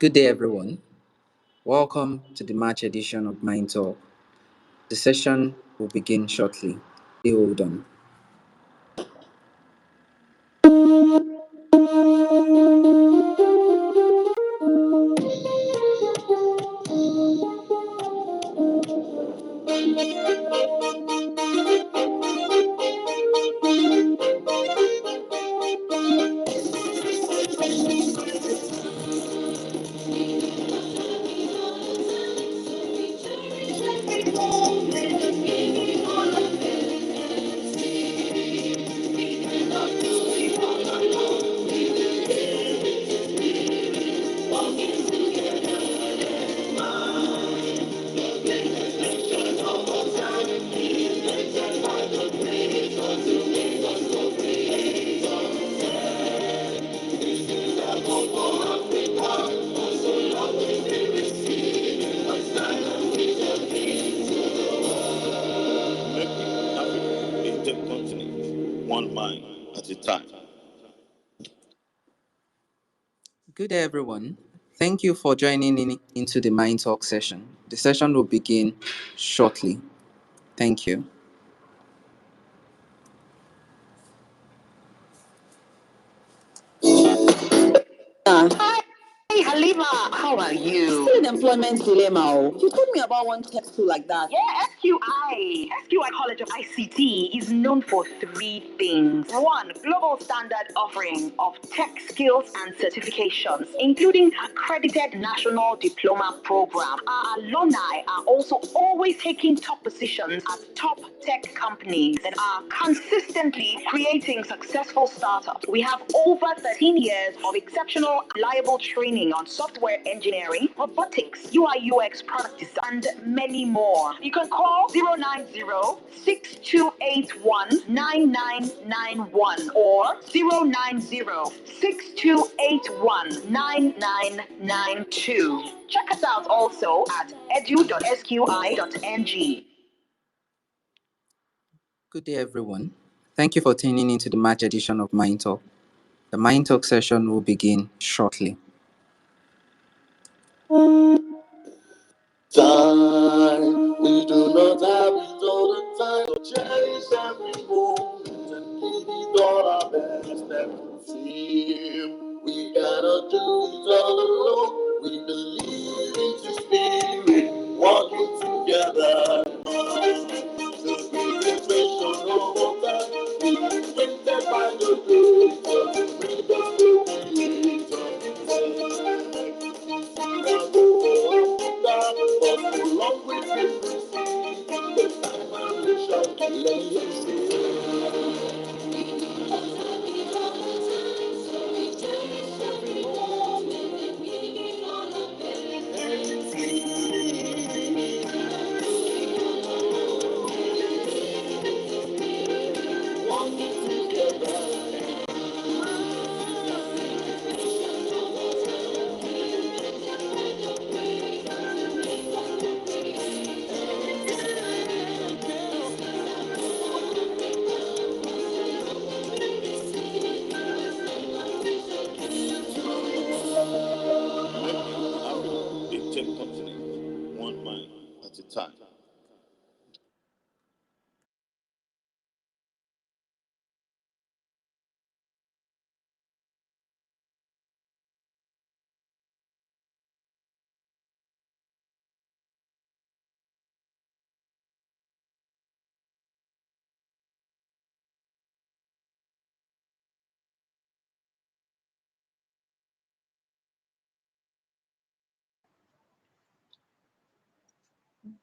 Good day, everyone. Welcome to the March edition of MindTalk. The session will begin shortly. Stay hold on. One mind at a time. Good day, everyone. Thank you for joining into the MindTalk session. The session will begin shortly. Thank you. Hey, Halima, how are you? Still in employment dilemma. You told me about one tech school like that. Yeah, SQI College of ICT is known for three things. One, global standard offering of tech skills and certifications, including accredited national diploma program. Our alumni are also always taking top positions at top tech companies that are consistently creating successful startups. We have over 13 years of exceptional, reliable training on software engineering, robotics, UI UX product design, and many more. You can call 090-6281-9991 or 090-6281-9992. Check us out also at edu.sqi.ng. Good day, everyone. Thank you for tuning into the March edition of MindTalk. The MindTalk session will begin shortly. Time, we do not have it all the time. So cherish every moment and give it all our best and feel. We cannot do it all alone. We believe in the spirit, walking together. The celebration of that we printed by the creator, bring us to creator. Long we've been receiving the time and we shall let you one mind at a time.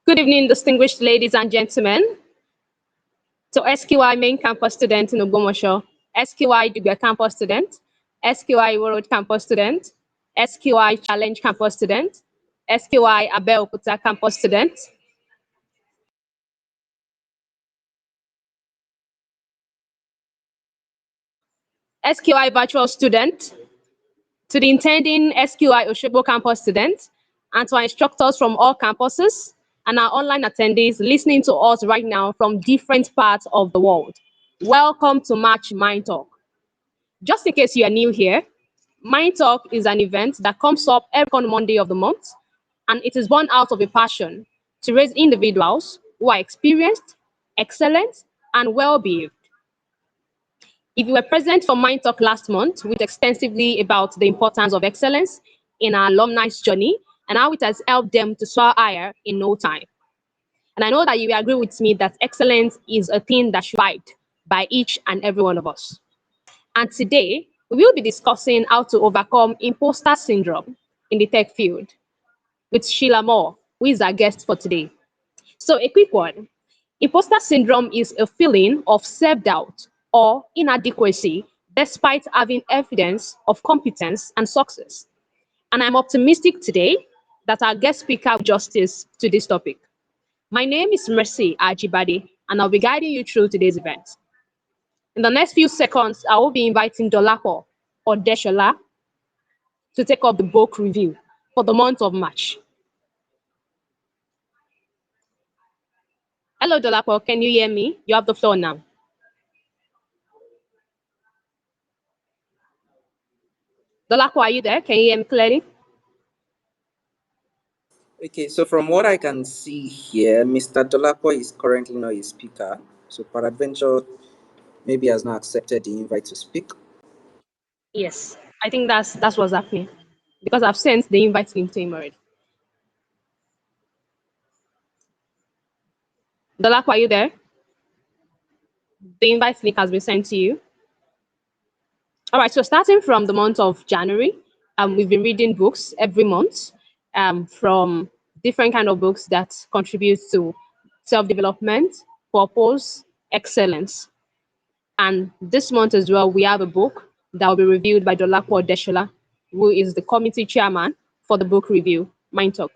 Good evening, distinguished ladies and gentlemen. To SQI main campus student in Ogbomoso, SQI Dugbe campus student, SQI Road campus student, SQI Challenge campus student, SQI Abeokuta campus student, SQI virtual student, to the intending SQI Oshobo campus student, and to our instructors from all campuses, and our online attendees listening to us right now from different parts of the world. Welcome to March Mind Talk. Just in case you are new here, MindTalk is an event that comes up every second Monday of the month, and it is born out of a passion to raise individuals who are experienced, excellent, and well-behaved. If you were present for MindTalk last month, we talked extensively about the importance of excellence in our alumni's journey and how it has helped them to soar higher in no time. And I know that you will agree with me that excellence is a thing that should be by each and every one of us. And today, we will be discussing how to overcome imposter syndrome in the tech field with Sheila Moor, who is our guest for today. So, a quick one. Imposter syndrome is a feeling of self doubt or inadequacy despite having evidence of competence and success. And I'm optimistic today that our guest speaker will do justice to this topic. My name is Mercy Ajibade, and I'll be guiding you through today's event. In the next few seconds, I will be inviting Dolapo or Deshola to take up the book review for the month of March. Hello, Dolapo. Can you hear me? You have the floor now. Dolapo, are you there? Can you hear me clearly? Okay, so from what I can see here, Mr. Dolapo is currently not a speaker. So peradventure, maybe has not accepted the invite to speak. Yes, I think that's what's happening because I've sent the invite link to him already. Dolapo, are you there? The invite link has been sent to you. All right, so starting from the month of January, we've been reading books every month from different kind of books that contribute to self-development, purpose, excellence. And this month as well, we have a book that will be reviewed by Dolapo Deshola, who is the committee chairman for the book review, Mind Talk.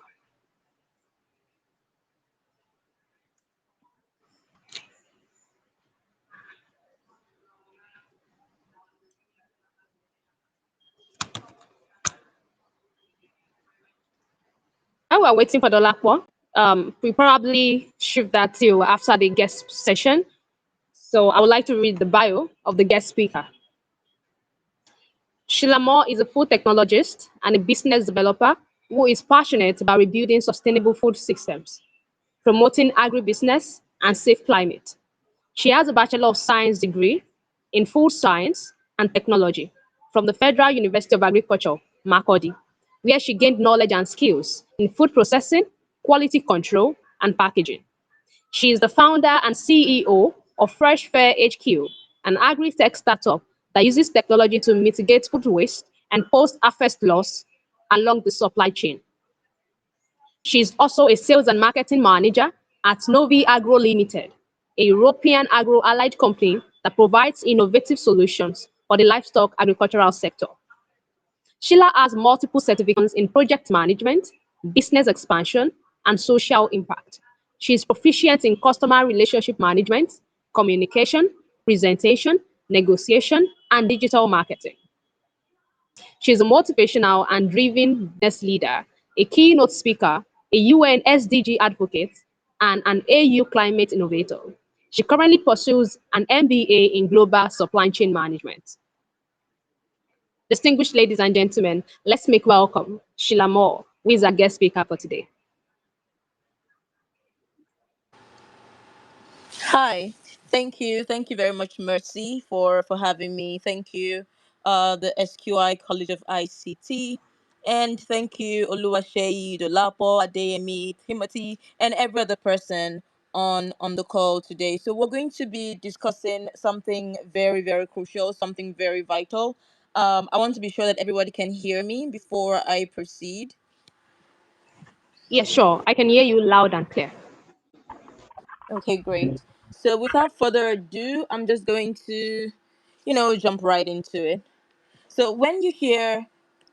While we're waiting for Dolapo, we probably shift that till after the guest session. So I would like to read the bio of the guest speaker. Sheila Moore is a food technologist and a business developer who is passionate about rebuilding sustainable food systems, promoting agribusiness, and safe climate. She has a Bachelor of Science degree in food science and technology from the Federal University of Agriculture, Makurdi, where she gained knowledge and skills in food processing, quality control, and packaging. She is the founder and CEO of Fresh Fair HQ, an agri-tech startup that uses technology to mitigate food waste and post-harvest loss along the supply chain. She is also a sales and marketing manager at Novi Agro Limited, a European agro-allied company that provides innovative solutions for the livestock agricultural sector. Sheila has multiple certifications in project management, business expansion, and social impact. She is proficient in customer relationship management, communication, presentation, negotiation, and digital marketing. She is a motivational and driven business leader, a keynote speaker, a UN SDG advocate, and an AU climate innovator. She currently pursues an MBA in global supply chain management. Distinguished ladies and gentlemen, let's make welcome Sheila Moore, who is our guest speaker for today. Hi, thank you very much, Mercy, for having me. Thank you, the SQI College of ICT, and thank you, Oluwaseyi, Dolapo, Adeyemi, Timothy, and every other person on the call today. So we're going to be discussing something very very crucial, something very vital. I want to be sure that everybody can hear me before I proceed. Yes, sure. I can hear you loud and clear. Okay, great. So without further ado, I'm just going to, jump right into it. So when you hear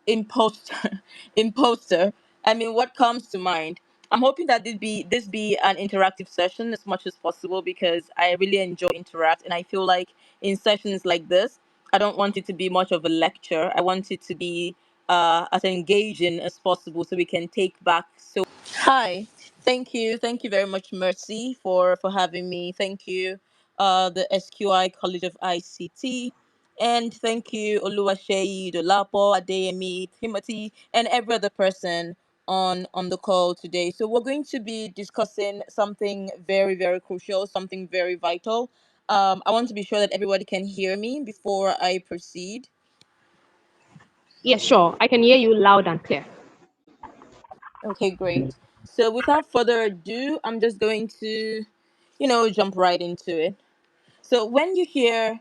imposter, imposter, I mean, what comes to mind? I'm hoping that this be an interactive session as much as possible because I really enjoy interact, and I feel like in sessions like this, I don't want it to be much of a lecture. I want it to be as engaging as possible so we can take back. So hi, thank you very much, Mercy, for having me. Thank you, the SQI College of ICT, And thank you, Oluwaseyi, Dolapo, Adeyemi, Timothy, and every other person on the call today. So we're going to be discussing something very, very crucial, something very vital. I want to be sure that everybody can hear me before I proceed. Yes, sure. I can hear you loud and clear. Okay, great. So without further ado, I'm just going to, jump right into it. So when you hear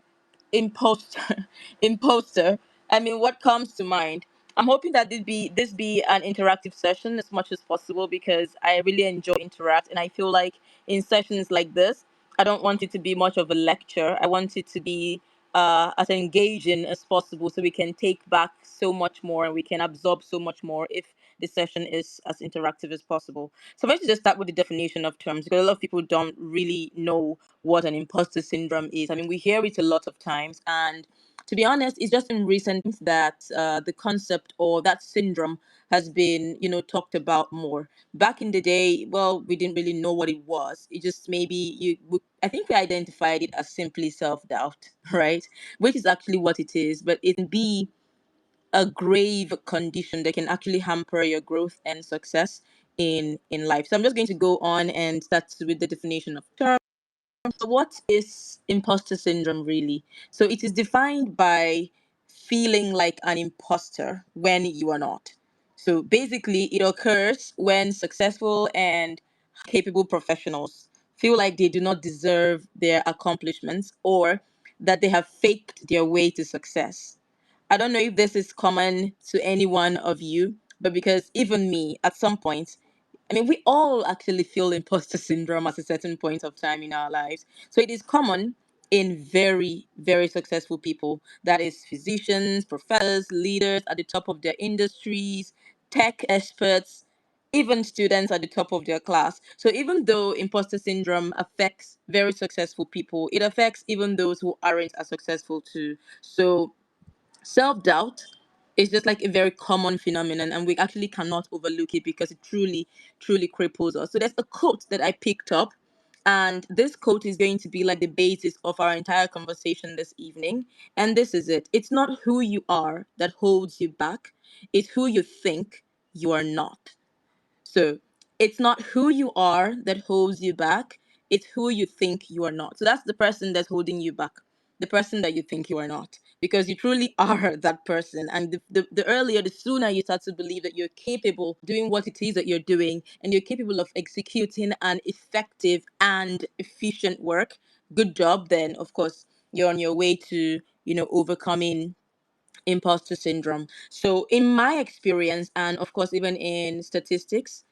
imposter, imposter, I mean, what comes to mind? I'm hoping that this be an interactive session as much as possible because I really enjoy interact, and I feel like in sessions like this, I don't want it to be much of a lecture. I want it to be as engaging as possible, so we can take back so much more and we can absorb so much more if the session is as interactive as possible. So I'm going to just start with the definition of terms because a lot of people don't really know what an imposter syndrome is. I mean, we hear it a lot of times, and to be honest, it's just in recent times that the concept or that syndrome has been, talked about more. Back in the day, well, we didn't really know what it was. It just maybe I think we identified it as simply self doubt, right? Which is actually what it is, but it can be a grave condition that can actually hamper your growth and success in life. So I'm just going to go on and start with the definition of term. So, what is imposter syndrome really? So, it is defined by feeling like an imposter when you are not. So, basically, it occurs when successful and capable professionals feel like they do not deserve their accomplishments or that they have faked their way to success. I don't know if this is common to any one of you, but because even me, at some point, I mean, we all actually feel imposter syndrome at a certain point of time in our lives. So it is common in very, very successful people. That is physicians, professors, leaders at the top of their industries, tech experts, even students at the top of their class. So even though imposter syndrome affects very successful people, it affects even those who aren't as successful too. So self doubt is just like a very common phenomenon, and we actually cannot overlook it because it truly, truly cripples us. So, there's a quote that I picked up, and this quote is going to be like the basis of our entire conversation this evening. And this is it: it's not who you are that holds you back, it's who you think you are not. So it's not who you are that holds you back, it's who you think you are not. So that's the person that's holding you back, the person that you think you are not, because you truly are that person. And the earlier, the sooner you start to believe that you're capable of doing what it is that you're doing and you're capable of executing an effective and efficient work, good job, then of course you're on your way to, overcoming imposter syndrome. So, in my experience, and of course, even in statistics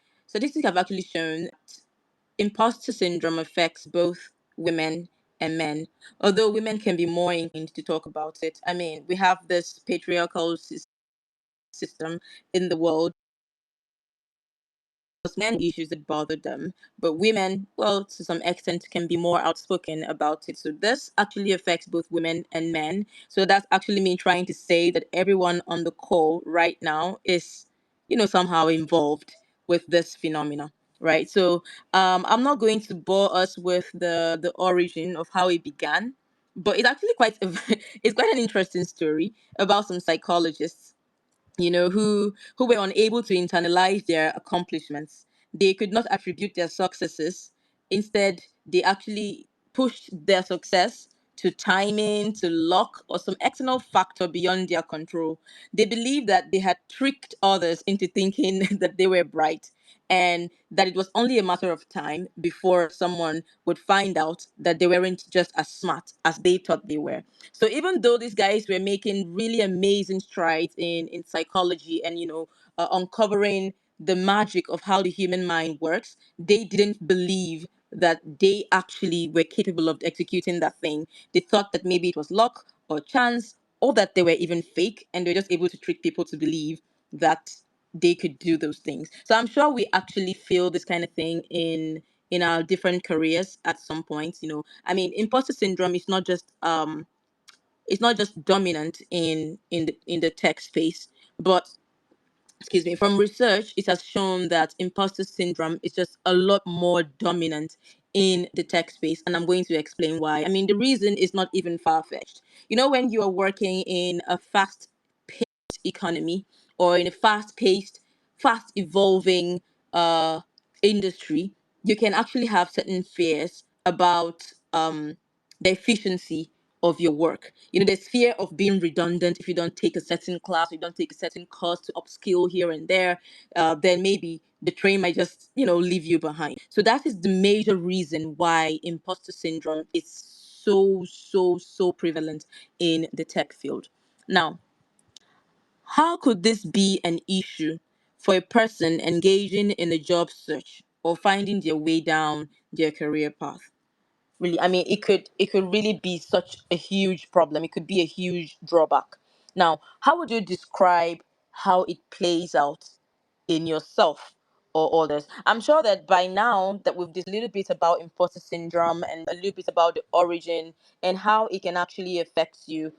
have actually shown that imposter syndrome affects both women and men. Although women can be more inclined to talk about it. I mean, we have this patriarchal system in the world was men issues that bothered them, but women, well, to some extent, can be more outspoken about it. So this actually affects both women and men. So that's actually me trying to say that everyone on the call right now is, somehow involved with this phenomena. Right. So I'm not going to bore us with the origin of how it began, but it's actually quite it's quite an interesting story about some psychologists who were unable to internalize their accomplishments. They could not attribute their successes. Instead, they actually pushed their success to timing, to luck, or some external factor beyond their control. They believed that they had tricked others into thinking that they were bright and that it was only a matter of time before someone would find out that they weren't just as smart as they thought they were. So even though these guys were making really amazing strides in psychology and uncovering the magic of how the human mind works, they didn't believe that they actually were capable of executing that thing. They thought that maybe it was luck or chance or that they were even fake, and they were just able to trick people to believe that they could do those things. So I'm sure we actually feel this kind of thing in our different careers at some point. I mean, imposter syndrome is not just dominant in the tech space, but excuse me, from research, it has shown that imposter syndrome is just a lot more dominant in the tech space, and I'm going to explain why. I mean, the reason is not even far-fetched. You know, when you are working in a fast-paced economy or in a fast-paced, fast evolving industry, you can actually have certain fears about the efficiency of your work. You know, there's fear of being redundant if you don't take a certain class, you don't take a certain course to upskill here and there. Then maybe the train might just, leave you behind. So that is the major reason why imposter syndrome is so prevalent in the tech field. Now, how could this be an issue for a person engaging in a job search or finding their way down their career path? Really, I mean, it could really be such a huge problem. It could be a huge drawback. Now, how would you describe how it plays out in yourself or others? I'm sure that by now that we've discussed a little bit about imposter syndrome and a little bit about the origin and how it can actually affect you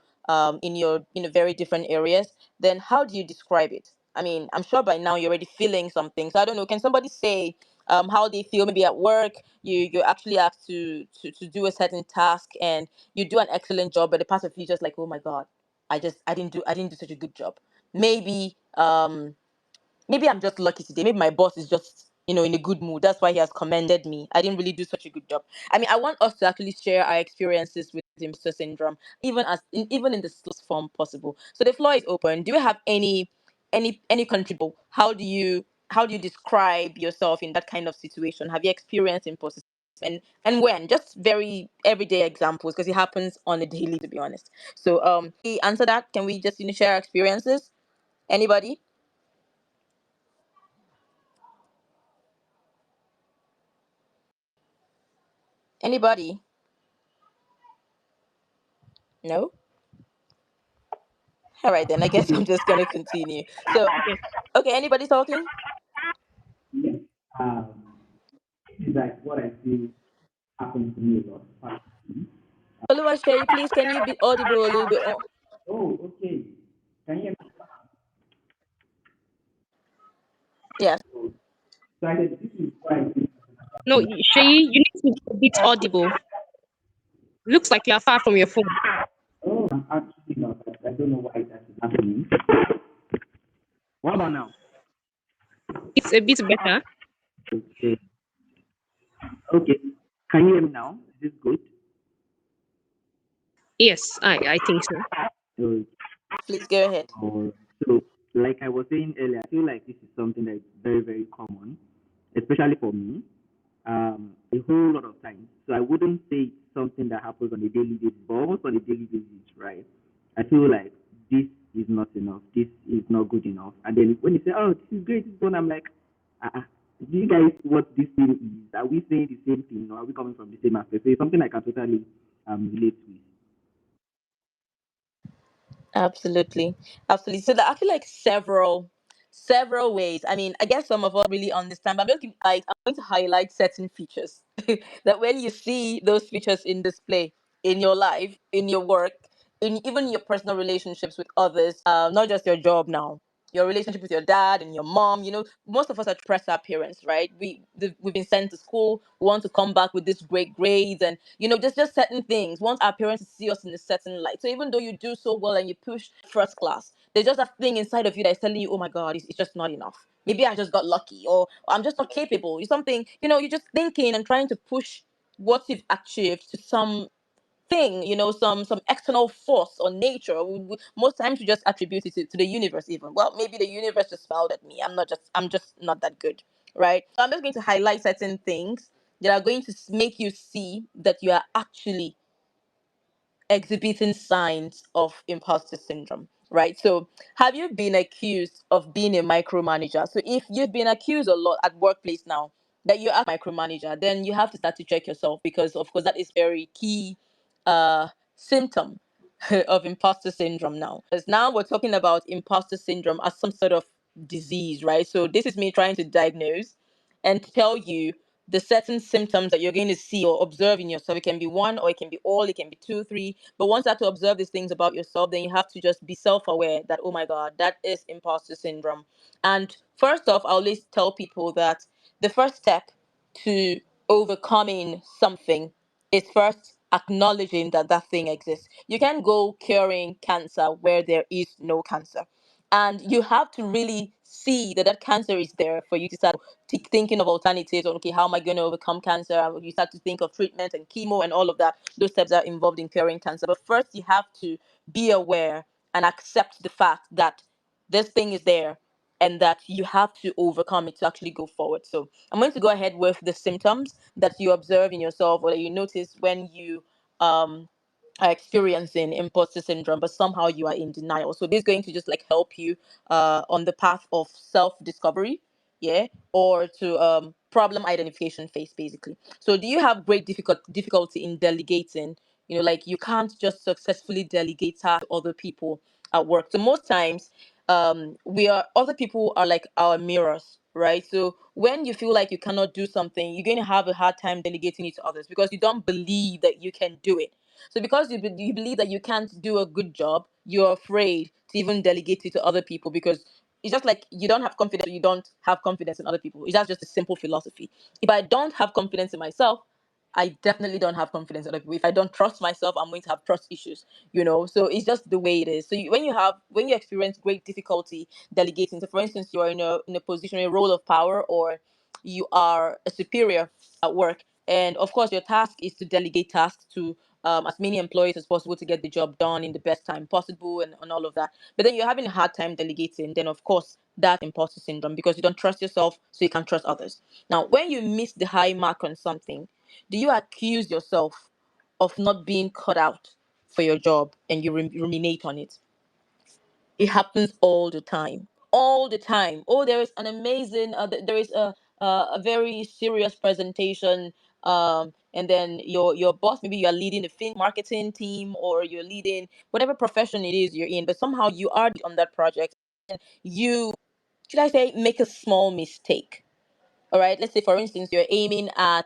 in your very different areas, then how do you describe it? I mean, I'm sure by now you're already feeling something. So I don't know, can somebody say how they feel maybe at work? You're actually asked to do a certain task and you do an excellent job, but the part of you just like, oh my god, I didn't do such a good job. Maybe I'm just lucky today. Maybe my boss is just, in a good mood. That's why he has commended me. I didn't really do such a good job. I mean, I want us to actually share our experiences with imposter syndrome, even in the slowest form possible. So the floor is open. Do you have any contribute? How do you describe yourself in that kind of situation? Have you experienced imposter and when? Just very everyday examples because it happens on a daily, to be honest. So we answer that. Can we just share our experiences? Anybody? Anybody? No? All right, then I guess I'm just going to continue. So, Okay. okay, anybody talking? Yes. Um, it's like what I see happen to me a lot. Oluwashay, please, can you be audible a little bit? Oh, Oh, okay. Can you hear me? yes. So I said, this is what I see. No, Shay, you need to be a bit audible. Looks like you are far from your phone. Oh, I'm actually not. I don't know why that is happening. What about now? It's a bit better. Okay. Okay. Can you hear me now? Is this good? Yes, I think so. Uh, Please go ahead. so, like I was saying earlier, I feel like this is something that is very, very common, especially for me, a whole lot of times. So I wouldn't say it's something that happens on a daily basis, but almost on a daily basis, right? I feel like this is not enough. This is not good enough. And then when you say, "Oh, this is great," this is good, I'm like, do you guys what this thing is? Are we saying the same thing, or are we coming from the same aspect? So it's something I can totally relate with. Absolutely. Absolutely. So there are actually like several ways. I mean, I guess some of us really understand, but I'm going to highlight certain features that when you see those features in display in your life, in your work, in even your personal relationships with others, not just your job now. Your relationship with your dad and your mom, most of us are press our parents, right? We've been sent to school. We want to come back with this great grades, and just certain things. Want our parents to see us in a certain light. So even though you do so well and you push first class, there's just a thing inside of you that's telling you, oh my God, it's just not enough. Maybe I just got lucky, or I'm just not capable. It's something, you're just thinking and trying to push what you've achieved to some thing, some external force or nature. Most times we just attribute it to the universe. Even, well, maybe the universe just smiled at me. I'm just not that good, right? So I'm just going to highlight certain things that are going to make you see that you are actually exhibiting signs of imposter syndrome, right? So, have you been accused of being a micromanager? So, if you've been accused a lot at workplace now that you're a micromanager, then you have to start to check yourself, because, of course, that is very key symptom of imposter syndrome now. Because now we're talking about imposter syndrome as some sort of disease, right? So, this is me trying to diagnose and tell you the certain symptoms that you're going to see or observe in yourself. It can be one, or it can be all, it can be two, three. But once you have to observe these things about yourself, then you have to just be self-aware that, oh my God, that is imposter syndrome. And first off, I always tell people that the first step to overcoming something is first acknowledging that that thing exists. You can go curing cancer where there is no cancer. And you have to really see that that cancer is there for you to start thinking of alternatives. Okay, how am I going to overcome cancer? And you start to think of treatment and chemo and all of that. Those steps are involved in curing cancer. But first, you have to be aware and accept the fact that this thing is there and that you have to overcome it to actually go forward. So I'm going to go ahead with the symptoms that you observe in yourself or that you notice when you um, are experiencing imposter syndrome, but somehow you are in denial. So this is going to just like help you on the path of self-discovery, yeah, or to problem identification phase, basically. So do you have great difficulty in delegating? You know, like you can't just successfully delegate tasks to other people at work. So most times we are other people are like our mirrors, right? So when you feel like you cannot do something, you're going to have a hard time delegating it to others because you don't believe that you can do it. So because you believe that you can't do a good job, you're afraid to even delegate it to other people because it's just like you don't have confidence, you don't have confidence in other people. It's just a simple philosophy. If I don't have confidence in myself, I definitely don't have confidence in other people. If I don't trust myself, I'm going to have trust issues, you know. So it's just the way it is. So when you experience great difficulty delegating, so for instance, you are in a position, a role of power, or you are a superior at work, and of course your task is to delegate tasks to as many employees as possible to get the job done in the best time possible and all of that. But then you're having a hard time delegating, then of course that imposter syndrome because you don't trust yourself, so you can't trust others. Now, when you miss the high mark on something, do you accuse yourself of not being cut out for your job and you ruminate on it? It happens all the time. All the time. Oh, there is an amazing, there is a very serious presentation. And then your boss, maybe you are leading a fin marketing team or you're leading whatever profession it is you're in, but somehow you are on that project. You, should I say, make a small mistake. All right, let's say for instance you're aiming at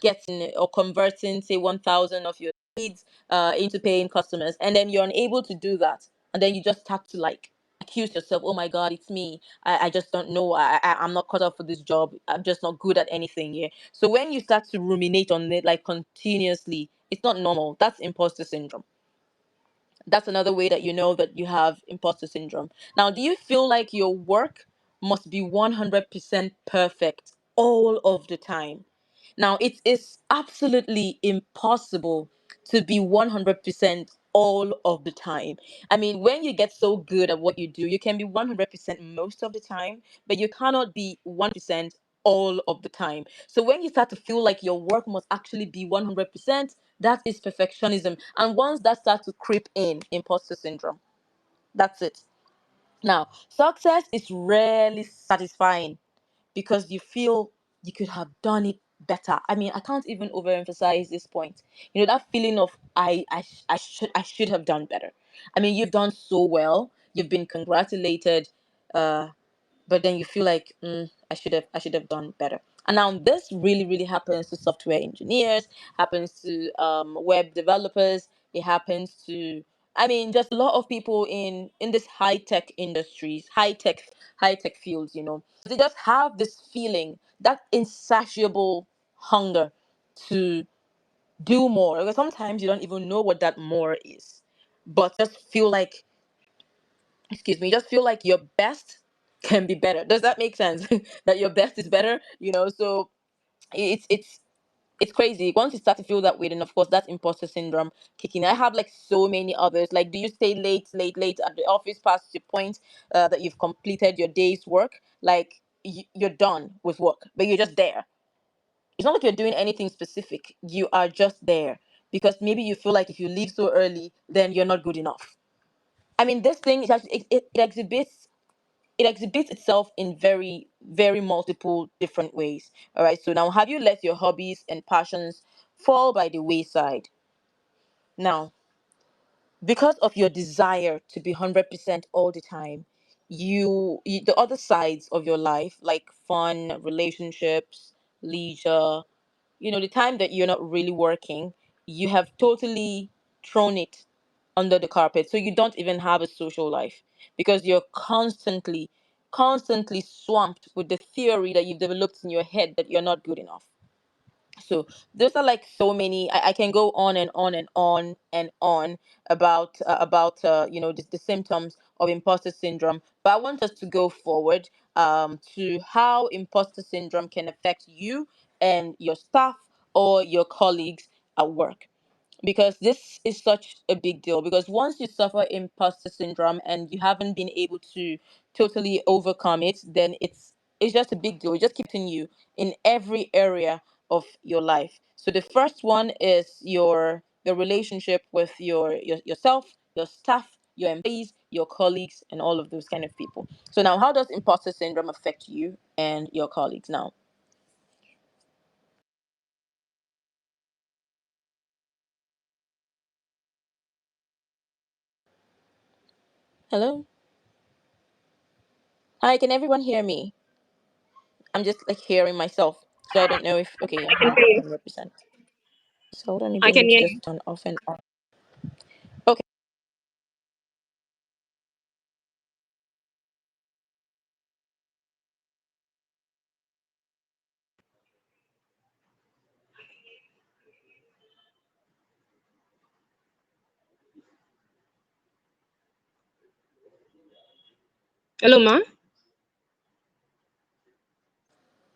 getting or converting say 1,000 of your leads into paying customers, and then you're unable to do that, and then you just start to like accuse yourself. Oh my God, it's me. I just don't know. I'm not cut off for this job. I'm just not good at anything here. So when you start to ruminate on it like continuously, it's not normal. That's imposter syndrome. That's another way that you know that you have imposter syndrome. Now, do you feel like your work must be 100% perfect all of the time? Now, it is absolutely impossible to be 100% all of the time. I mean, when you get so good at what you do, you can be 100% most of the time, but you cannot be 1% all of the time. So when you start to feel like your work must actually be 100%, that is perfectionism. And once that starts to creep in, imposter syndrome. That's it. Now, success is rarely satisfying because you feel you could have done it better. I mean, I can't even overemphasize this point. You know, that feeling of I should have done better. I mean, you've done so well. You've been congratulated. But then you feel like I should have done better. And now this really happens to software engineers, happens to web developers. It happens to, I mean, just a lot of people in this high tech industries, high tech fields. They just have this feeling, that insatiable hunger to do more. Because sometimes you don't even know what that more is, but just feel like, excuse me, just feel like your best can be better. Does that make sense? That your best is better, so it's crazy. Once you start to feel that way, then of course that's imposter syndrome kicking. I have like so many others. Like, do you stay late at the office past your point that you've completed your day's work? Like, you're done with work, but you're just there. It's not like you're doing anything specific. You are just there because maybe you feel like if you leave so early, then you're not good enough. I mean, this thing is actually, it exhibits itself in very, very multiple different ways. All right. So now, have you let your hobbies and passions fall by the wayside? Now, because of your desire to be 100% all the time, the other sides of your life, like fun, relationships, leisure, the time that you're not really working, you have totally thrown it under the carpet. So you don't even have a social life because you're constantly swamped with the theory that you've developed in your head that you're not good enough. So those are like so many. I can go on and on and on and on about the symptoms of imposter syndrome. But I want us to go forward to how imposter syndrome can affect you and your staff or your colleagues at work, because this is such a big deal. Because once you suffer imposter syndrome and you haven't been able to totally overcome it, then it's just a big deal. It just keeps you in every area of your life. So the first one is your relationship with yourself, your staff, your employees, your colleagues, and all of those kind of people. So now, how does imposter syndrome affect you and your colleagues now? Hello? Hi, can everyone hear me? I'm just like hearing myself. So I don't know if okay, I I'm can not hear you. 100%. So hold on, maybe I I can need to hear you. just turn off and on. Okay. Hello, ma.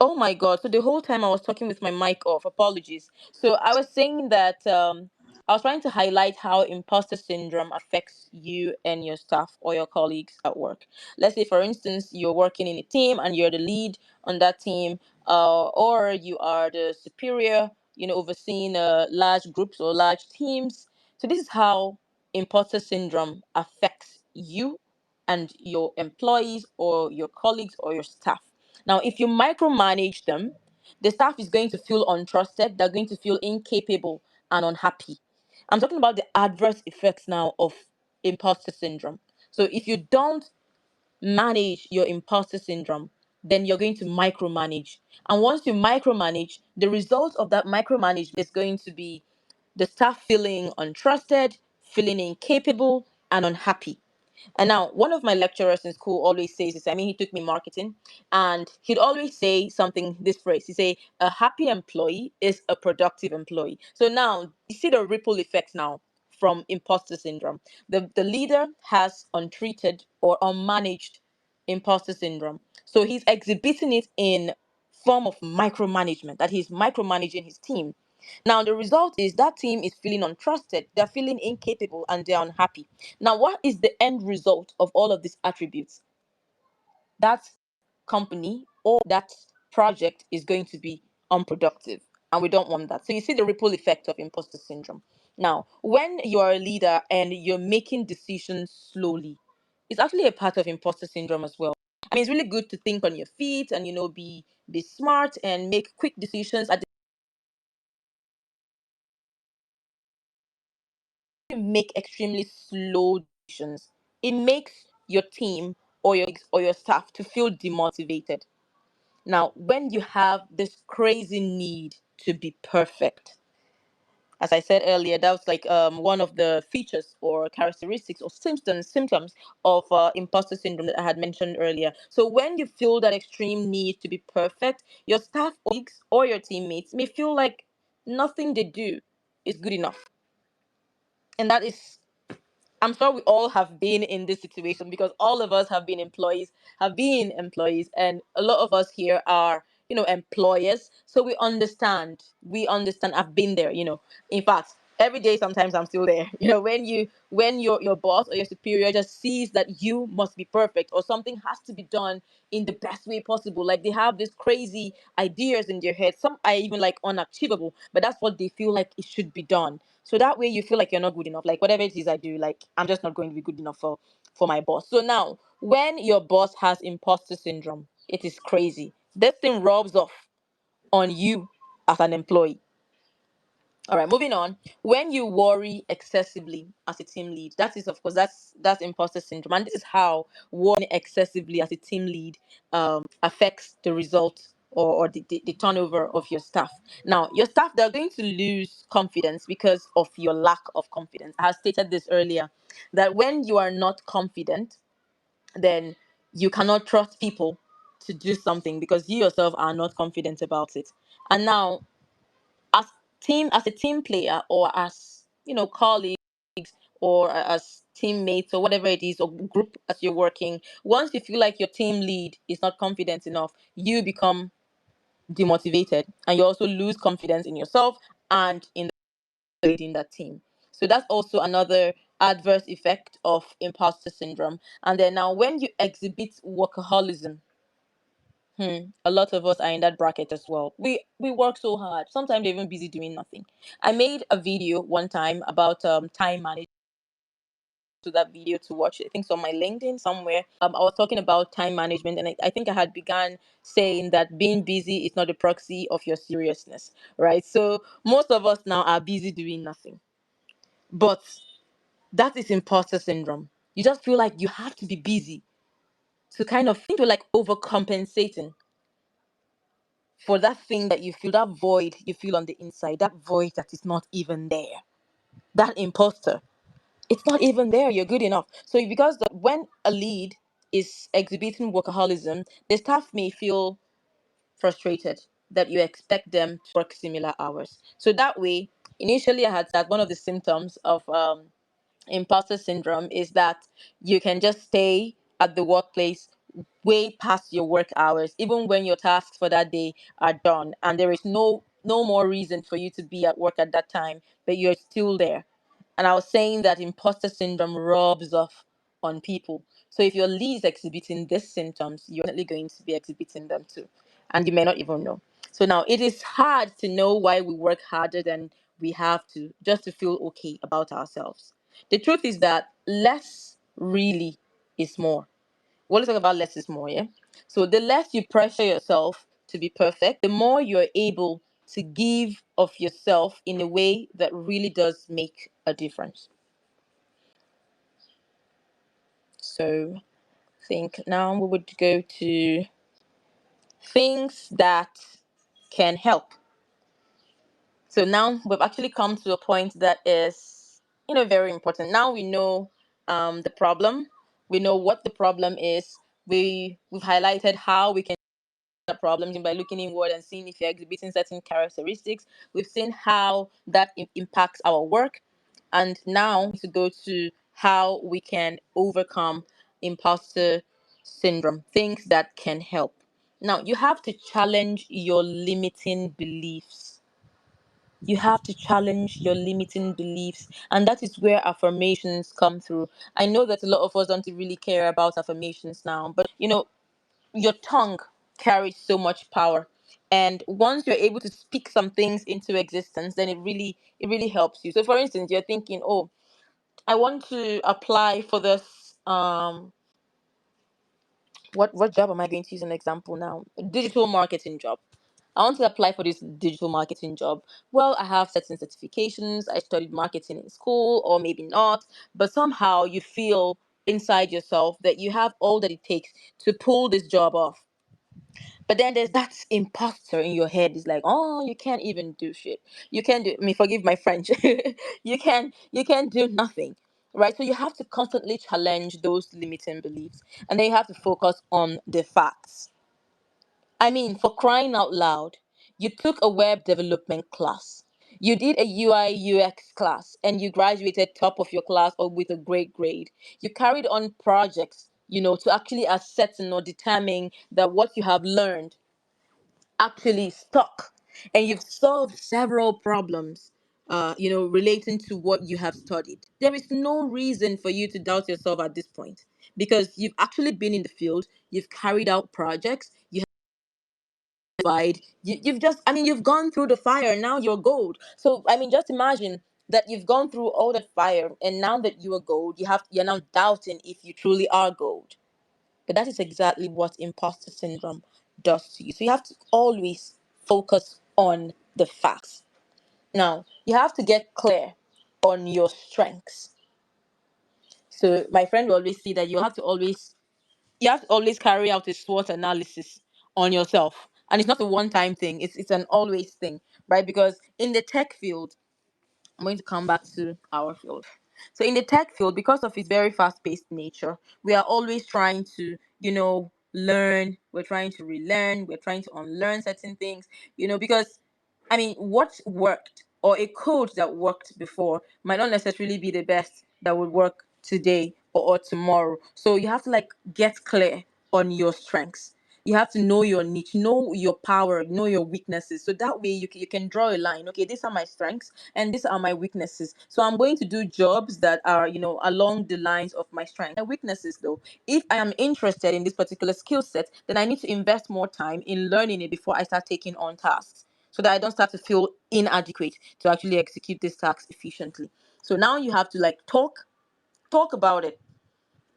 Oh my God. So the whole time I was talking with my mic off. Apologies. So I was saying that I was trying to highlight how imposter syndrome affects you and your staff or your colleagues at work. Let's say, for instance, you're working in a team and you're the lead on that team, or you are the superior, overseeing large groups or large teams. So this is how imposter syndrome affects you and your employees or your colleagues or your staff. Now, if you micromanage them, the staff is going to feel untrusted, they're going to feel incapable and unhappy. I'm talking about the adverse effects now of imposter syndrome. So, if you don't manage your imposter syndrome, then you're going to micromanage. And once you micromanage, the result of that micromanagement is going to be the staff feeling untrusted, feeling incapable, and unhappy. And now, one of my lecturers in school always says this. I mean, he took me marketing, and he'd always say something. This phrase, he say, "A happy employee is a productive employee." So now you see the ripple effects now from imposter syndrome. The leader has untreated or unmanaged imposter syndrome, so he's exhibiting it in form of micromanagement. That he's micromanaging his team. Now, the result is that team is feeling untrusted, they're feeling incapable, and they're unhappy. Now, what is the end result of all of these attributes? That company or that project is going to be unproductive, and we don't want that. So, you see the ripple effect of imposter syndrome. Now, when you're a leader and you're making decisions slowly, it's actually a part of imposter syndrome as well. I mean, it's really good to think on your feet and be smart and make quick decisions. At make extremely slow decisions, it makes your team or your staff to feel demotivated. Now, when you have this crazy need to be perfect, as I said earlier, that was like one of the features or characteristics or symptoms of imposter syndrome that I had mentioned earlier. So when you feel that extreme need to be perfect, your staff colleagues or your teammates may feel like nothing they do is good enough, and that is, I'm sure we all have been in this situation because all of us have been employees, and a lot of us here are, employers. So we understand. We understand. I've been there. In fact, every day sometimes I'm still there. When your boss or your superior just sees that you must be perfect or something has to be done in the best way possible. Like they have these crazy ideas in their head. Some are even like unachievable, but that's what they feel like it should be done. So that way you feel like you're not good enough. Like whatever it is I do, like I'm just not going to be good enough for my boss. So now when your boss has imposter syndrome, it is crazy. This thing rubs off on you as an employee. All right, moving on. When you worry excessively as a team lead, that is, of course, that's imposter syndrome, and this is how worrying excessively as a team lead affects the result or the turnover of your staff. Now, your staff, they're going to lose confidence because of your lack of confidence. I have stated this earlier that when you are not confident, then you cannot trust people to do something because you yourself are not confident about it. And now as a team player, or as, colleagues, or as teammates, or whatever it is, or group as you're working, once you feel like your team lead is not confident enough, you become demotivated, and you also lose confidence in yourself and in leading that team. So that's also another adverse effect of imposter syndrome. And then now, when you exhibit workaholism, a lot of us are in that bracket as well. We work so hard. Sometimes they're even busy doing nothing. I made a video one time about time management. To that video to watch, I think it's on my LinkedIn somewhere. I was talking about time management, and I think I had begun saying that being busy is not a proxy of your seriousness, right? So most of us now are busy doing nothing, but that is imposter syndrome. You just feel like you have to be busy to kind of think you're like overcompensating for that thing that you feel, that void you feel on the inside, that void that is not even there, that imposter. It's not even there. You're good enough. So because when a lead is exhibiting workaholism, the staff may feel frustrated that you expect them to work similar hours. So that way, initially I had said one of the symptoms of imposter syndrome is that you can just stay at the workplace way past your work hours, even when your tasks for that day are done, and there is no more reason for you to be at work at that time, but you're still there. And I was saying that imposter syndrome rubs off on people. So if your lead is exhibiting these symptoms, you're definitely going to be exhibiting them too, and you may not even know. So now it is hard to know why we work harder than we have to, just to feel okay about ourselves. The truth is that less really is more. We'll talk about less is more, yeah? So the less you pressure yourself to be perfect, the more you're able to give of yourself in a way that really does make a difference. So I think now we would go to things that can help. So now we've actually come to a point that is, very important. Now we know the problem. We know what the problem is. We've highlighted how we can problems by looking inward and seeing if you're exhibiting certain characteristics. We've seen how that impacts our work. And now to go to how we can overcome imposter syndrome, things that can help. Now, you have to challenge your limiting beliefs. You have to challenge your limiting beliefs. And that is where affirmations come through. I know that a lot of us don't really care about affirmations now, but your tongue carries so much power, and once you're able to speak some things into existence, then it really helps you. So for instance, you're thinking, oh, I want to apply for this what job am I going to use an example now? Digital marketing job. I want to apply for this digital marketing job. Well, I have certain certifications. I studied marketing in school, or maybe not, but somehow you feel inside yourself that you have all that it takes to pull this job off. But then there's that imposter in your head. It's like, oh, you can't even do shit. You can't do. I mean, forgive my French. You can't do nothing, right? So you have to constantly challenge those limiting beliefs, and then you have to focus on the facts. I mean, for crying out loud, you took a web development class. You did a UI UX class, and you graduated top of your class or with a great grade. You carried on projects, to actually ascertain or determine that what you have learned actually stuck, and you've solved several problems relating to what you have studied. There is no reason for you to doubt yourself at this point, because you've actually been in the field, you've carried out projects, you have applied, you've just, I mean, you've gone through the fire, and now you're gold. So I mean, just imagine that you've gone through all that fire, and now that you are gold, you're now doubting if you truly are gold. But that is exactly what imposter syndrome does to you. So you have to always focus on the facts. Now, you have to get clear on your strengths. So my friend will always say that you have to always carry out a SWOT analysis on yourself. And it's not a one-time thing, it's an always thing, right? Because in the tech field, I'm going to come back to our field. So in the tech field, because of its very fast-paced nature, we are always trying to, learn. We're trying to relearn. We're trying to unlearn certain things, because, I mean, what worked or a code that worked before might not necessarily be the best that would work today or tomorrow. So you have to like get clear on your strengths. You have to know your niche, know your power, know your weaknesses. So that way you can draw a line. Okay, these are my strengths and these are my weaknesses. So I'm going to do jobs that are, along the lines of my strengths. My weaknesses, though, if I am interested in this particular skill set, then I need to invest more time in learning it before I start taking on tasks, so that I don't start to feel inadequate to actually execute this task efficiently. So now you have to like talk about it.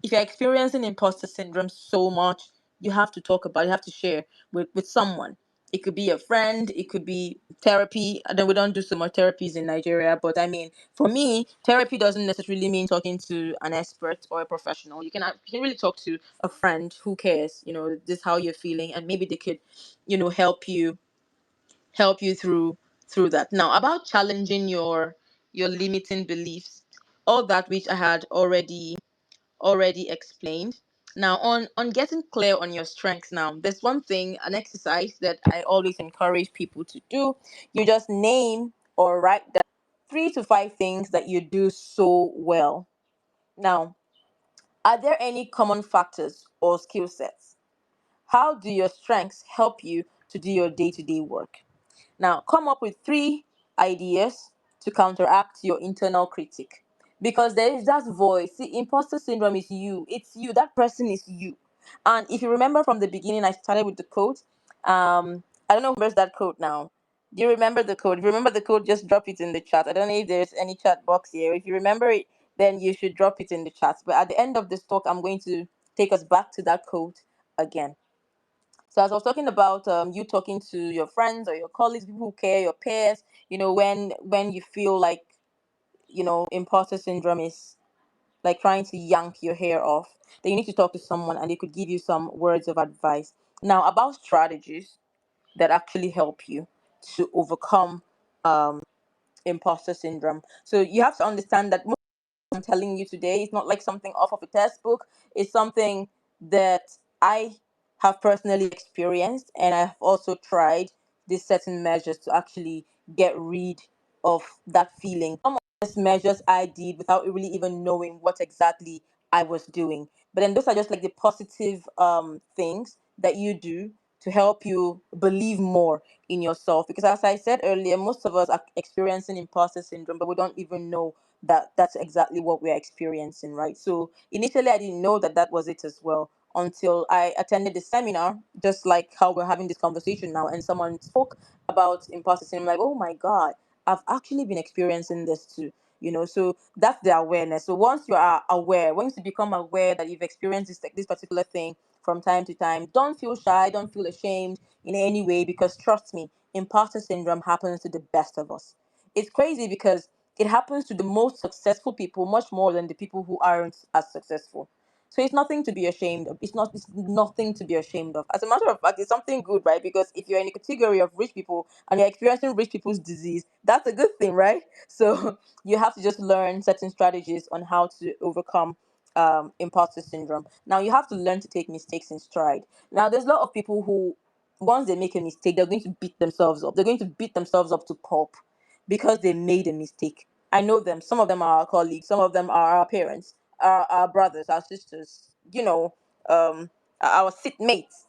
If you're experiencing imposter syndrome so much, you have to talk about it, you have to share with someone. It could be a friend, it could be therapy. I know we don't do so much therapies in Nigeria, but I mean, for me, therapy doesn't necessarily mean talking to an expert or a professional. You can really talk to a friend who cares, this is how you're feeling, and maybe they could, help you through that. Now, about challenging your limiting beliefs, all that which I had already explained. Now, on getting clear on your strengths, now there's one thing, an exercise that I always encourage people to do. You just name or write down 3 to 5 things that you do so well. Now, are there any common factors or skill sets? How do your strengths help you to do your day-to-day work? Now, come up with 3 ideas to counteract your internal critic. Because there is that voice. See, imposter syndrome is you. It's you. That person is you. And if you remember from the beginning, I started with the quote. I don't know where's that quote now. Do you remember the code? If you remember the code, just drop it in the chat. I don't know if there's any chat box here. If you remember it, then you should drop it in the chat. But at the end of this talk, I'm going to take us back to that code again. So as I was talking about, you talking to your friends or your colleagues, people who care, your peers, when you feel like, imposter syndrome is like trying to yank your hair off, then you need to talk to someone and they could give you some words of advice. Now, about strategies that actually help you to overcome imposter syndrome. So you have to understand that I'm telling you today is not like something off of a textbook. It's something that I have personally experienced, and I've also tried these certain measures to actually get rid of that feeling. Some of these measures I did without really even knowing what exactly I was doing. But then those are just like the positive things that you do to help you believe more in yourself. Because as I said earlier, most of us are experiencing imposter syndrome, but we don't even know that that's exactly what we're experiencing, right? So initially I didn't know that that was it as well, until I attended the seminar, just like how we're having this conversation now, and someone spoke about imposter syndrome. Like, oh my god, I've actually been experiencing this too. So that's the awareness. So once you are aware, once you become aware that you've experienced this particular thing from time to time, don't feel shy, don't feel ashamed in any way, because trust me, imposter syndrome happens to the best of us. It's crazy because it happens to the most successful people much more than the people who aren't as successful. So it's nothing to be ashamed of. It's nothing to be ashamed of. As a matter of fact, it's something good, right? Because if you're in a category of rich people and you're experiencing rich people's disease, that's a good thing, right? So you have to just learn certain strategies on how to overcome imposter syndrome. Now you have to learn to take mistakes in stride. Now there's a lot of people who, once they make a mistake, they're going to beat themselves up. They're going to beat themselves up to pulp because they made a mistake. I know them. Some of them are our colleagues. Some of them are our parents, our brothers, our sisters. Our sitmates.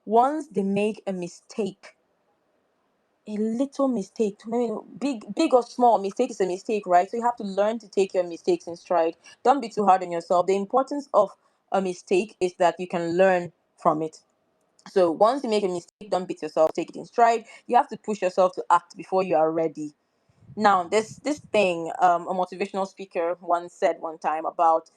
Once they make a mistake, a little mistake, I mean, big or small mistake is a mistake, right? So you have to learn to take your mistakes in stride. Don't be too hard on yourself. The importance of a mistake is that you can learn from it. So once you make a mistake, don't beat yourself. Take it in stride. You have to push yourself to act before you are ready. Now, this thing, a motivational speaker once said one time about,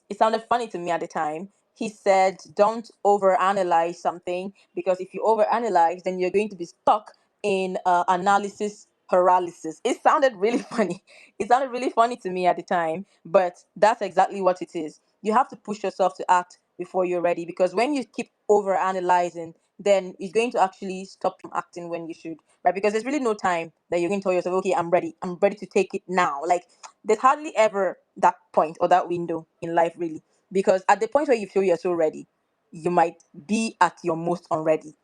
it sounded funny to me at the time. He said, "Don't overanalyze something, because if you overanalyze, then you're going to be stuck in analysis paralysis." It sounded really funny. It sounded really funny to me at the time, but that's exactly what it is. You have to push yourself to act before you're ready, because when you keep overanalyzing, then it's going to actually stop you from acting when you should, right? Because there's really no time that you're going to tell yourself, okay, I'm ready to take it now. Like, there's hardly ever that point or that window in life, really. Because at the point where you feel you're so ready, you might be at your most unready.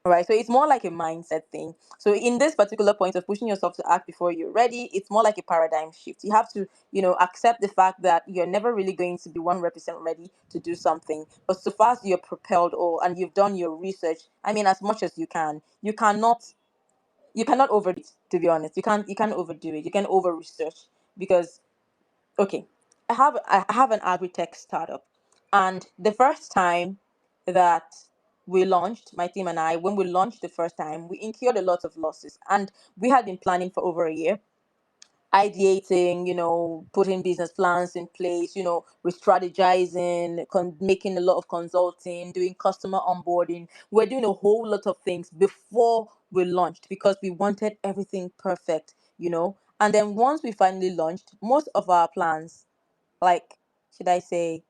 Right, so it's more like a mindset thing. So in this particular point of pushing yourself to act before you're ready, it's more like a paradigm shift. You have to, accept the fact that you're never really going to be 100% ready to do something, but so far as you're propelled, or and you've done your research, I mean, as much as you can, you cannot overdo it. To be honest, you can't overdo it. You can over research, because, okay, I have an agri-tech startup, and the first time that we launched, my team and I, when we launched the first time, we incurred a lot of losses, and we had been planning for over a year, ideating, putting business plans in place, re-strategizing, making a lot of consulting, doing customer onboarding. We're doing a whole lot of things before we launched, because we wanted everything perfect. And then once we finally launched, most of our plans, like, should I say,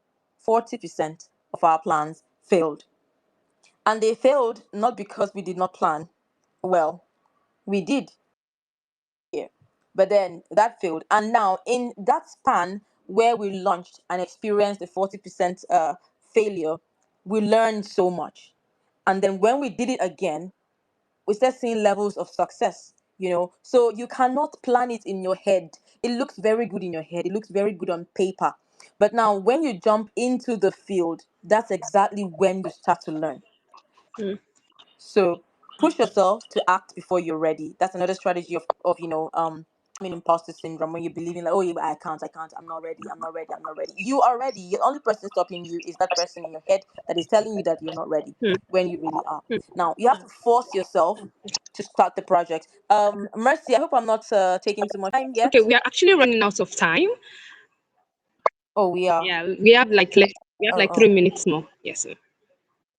40% of our plans failed. And they failed not because we did not plan. Well, we did here, but then that failed. And now, in that span where we launched and experienced the 40% failure, we learned so much. And then when we did it again, we start seeing levels of success. So you cannot plan it in your head. It looks very good in your head, it looks very good on paper, but now when you jump into the field, that's exactly when you start to learn. Mm. So push yourself to act before you're ready. That's another strategy of imposter syndrome, when you're believing like, oh yeah, but I can't, I'm not ready, I'm not ready. You are ready. The only person stopping you is that person in your head that is telling you that you're not ready, Mm. when you really are. Mm. Now you have to force yourself to start the project. Mercy, I hope I'm not taking too much time Okay, yet. we are actually running out of time. Oh, we are. Yeah, we have like Oh. 3 minutes more. Yes, sir.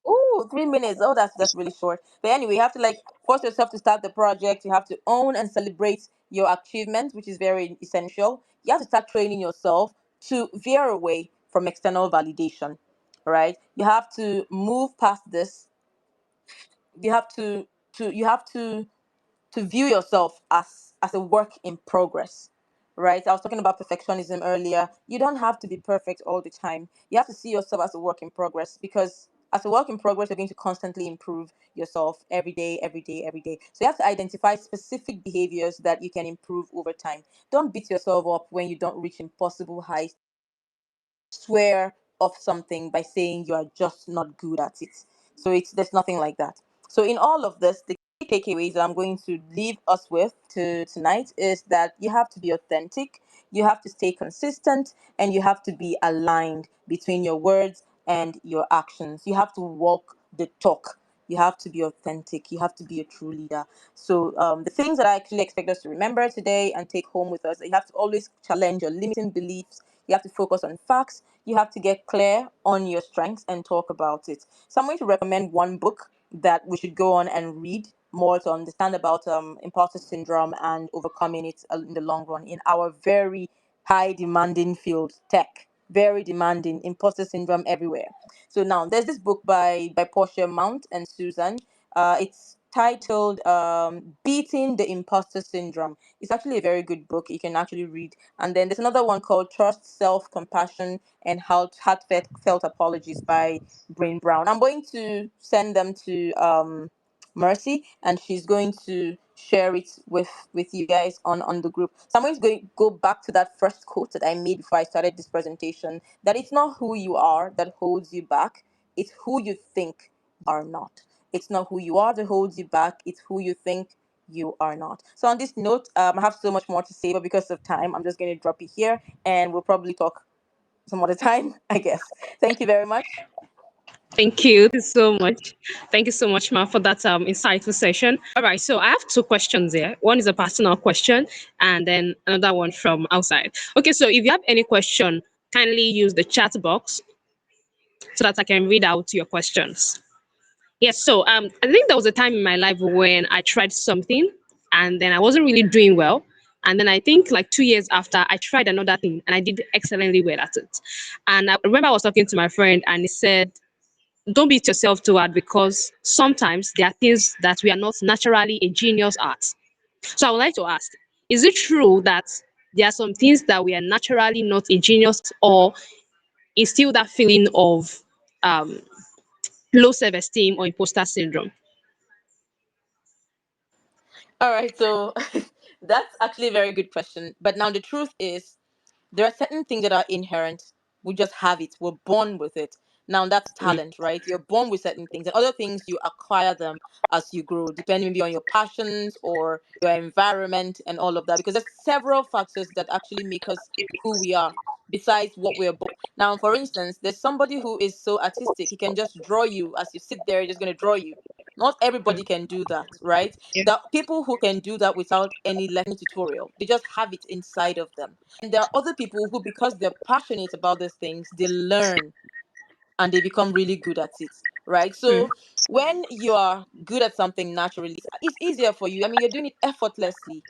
Oh, 3 minutes. Oh, that's really short. But anyway, you have to like force yourself to start the project. You have to own and celebrate your achievements, which is very essential. You have to start training yourself to veer away from external validation. Right? You have to move past this. You have to view yourself as a work in progress. Right, I was talking about perfectionism earlier. You don't have to be perfect all the time. You have to see yourself as a work in progress, because as a work in progress, you're going to constantly improve yourself every day, every day, every day. So you have to identify specific behaviors that you can improve over time. Don't beat yourself up when you don't reach impossible heights. Swear off something by saying you are just not good at it. So it's there's nothing like that. So in all of this, the key takeaways that I'm going to leave us with to tonight is that you have to be authentic, you have to stay consistent, and you have to be aligned between your words and your actions. You have to walk the talk. You have to be authentic. You have to be a true leader. So, the things that I actually expect us to remember today and take home with us, you have to always challenge your limiting beliefs. You have to focus on facts. You have to get clear on your strengths and talk about it. So I'm going to recommend one book that we should go on and read more to understand about imposter syndrome and overcoming it in the long run in our very high demanding field, tech. Very demanding, imposter syndrome everywhere. So now there's this book by Portia Mount and Susan. It's titled Beating the Imposter Syndrome. It's actually a very good book. You can actually read. And then there's another one called Trust, Self Compassion, and Heartfelt Apologies by Brain Brown. I'm going to send them to Mercy, and she's going to share it with you guys on the group. So I'm going to go back to that first quote that I made before I started this presentation, that it's not who you are that holds you back, it's who you think are not. It's not who you are that holds you back, it's who you think you are not. So on this note, I have so much more to say, but because of time, I'm just going to drop it here, and we'll probably talk some other time, I guess. Thank you very much. Thank you. Thank you so much. Thank you so much, Ma, for that insightful session. All right, so I have two questions here. One is a personal question, and then another one from outside. Okay, so if you have any question, kindly use the chat box so that I can read out your questions. Yes, so I think there was a time in my life when I tried something and then I wasn't really doing well. And then I think like 2 years after, I tried another thing and I did excellently well at it. And I remember I was talking to my friend and he said, don't beat yourself too hard because sometimes there are things that we are not naturally a genius at. So I would like to ask, is it true that there are some things that we are naturally not a genius, or is still that feeling of um, low self-esteem or imposter syndrome? All right, so that's actually a very good question. But now the truth is, there are certain things that are inherent. We just have it. We're born with it. Now that's talent, right? You're born with certain things, and other things you acquire them as you grow, depending maybe on your passions or your environment and all of that. Because there's several factors that actually make us who we are, besides what we're born. Now, for instance, there's somebody who is so artistic, he can just draw you as you sit there, he's just going to draw you. Not everybody can do that, right? There are people who can do that without any lesson tutorial. They just have it inside of them. And there are other people who, because they're passionate about these things, they learn and they become really good at it, right? So when you are good at something naturally, it's easier for you. I mean, you're doing it effortlessly,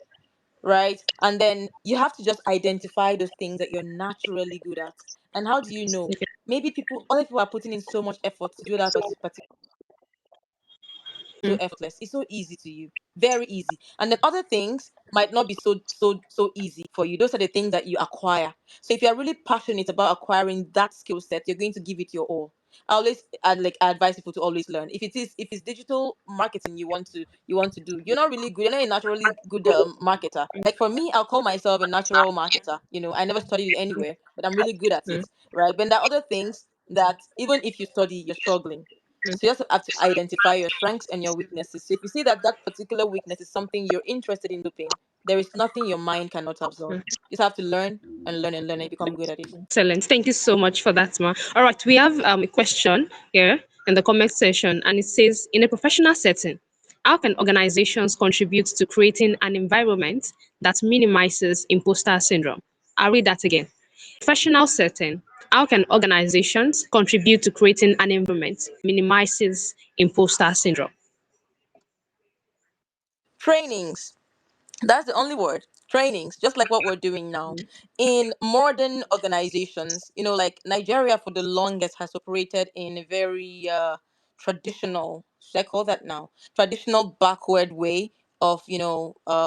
right? And then you have to just identify those things that you're naturally good at. And how do you know? Maybe other people are putting in so much effort to do that particular so effortless. It's so easy to you, very easy. And then other things might not be so easy for you. Those are the things that you acquire. So if you're really passionate about acquiring that skill set, you're going to give it your all. I advise people to always learn. If it's digital marketing you want to do, you're not really good. You're not a naturally good marketer. Like for me, I'll call myself a natural marketer. I never studied it anywhere, but I'm really good at it, right? But there are other things that even if you study, you're struggling. So you also have to identify your strengths and your weaknesses. So if you see that that particular weakness is something you're interested in doing, there is nothing your mind cannot absorb. You just have to learn and learn and learn and become good at it. Excellent. Thank you so much for that, Ma. All right, we have a question here in the comment section, and it says, in a professional setting, how can organizations contribute to creating an environment that minimizes imposter syndrome? I'll read that again. Professional setting, how can organizations contribute to creating an environment that minimizes imposter syndrome? Trainings. That's the only word. Trainings, just like what we're doing now. In modern organizations, like Nigeria for the longest has operated in a very traditional, should I call that now? Traditional backward way of,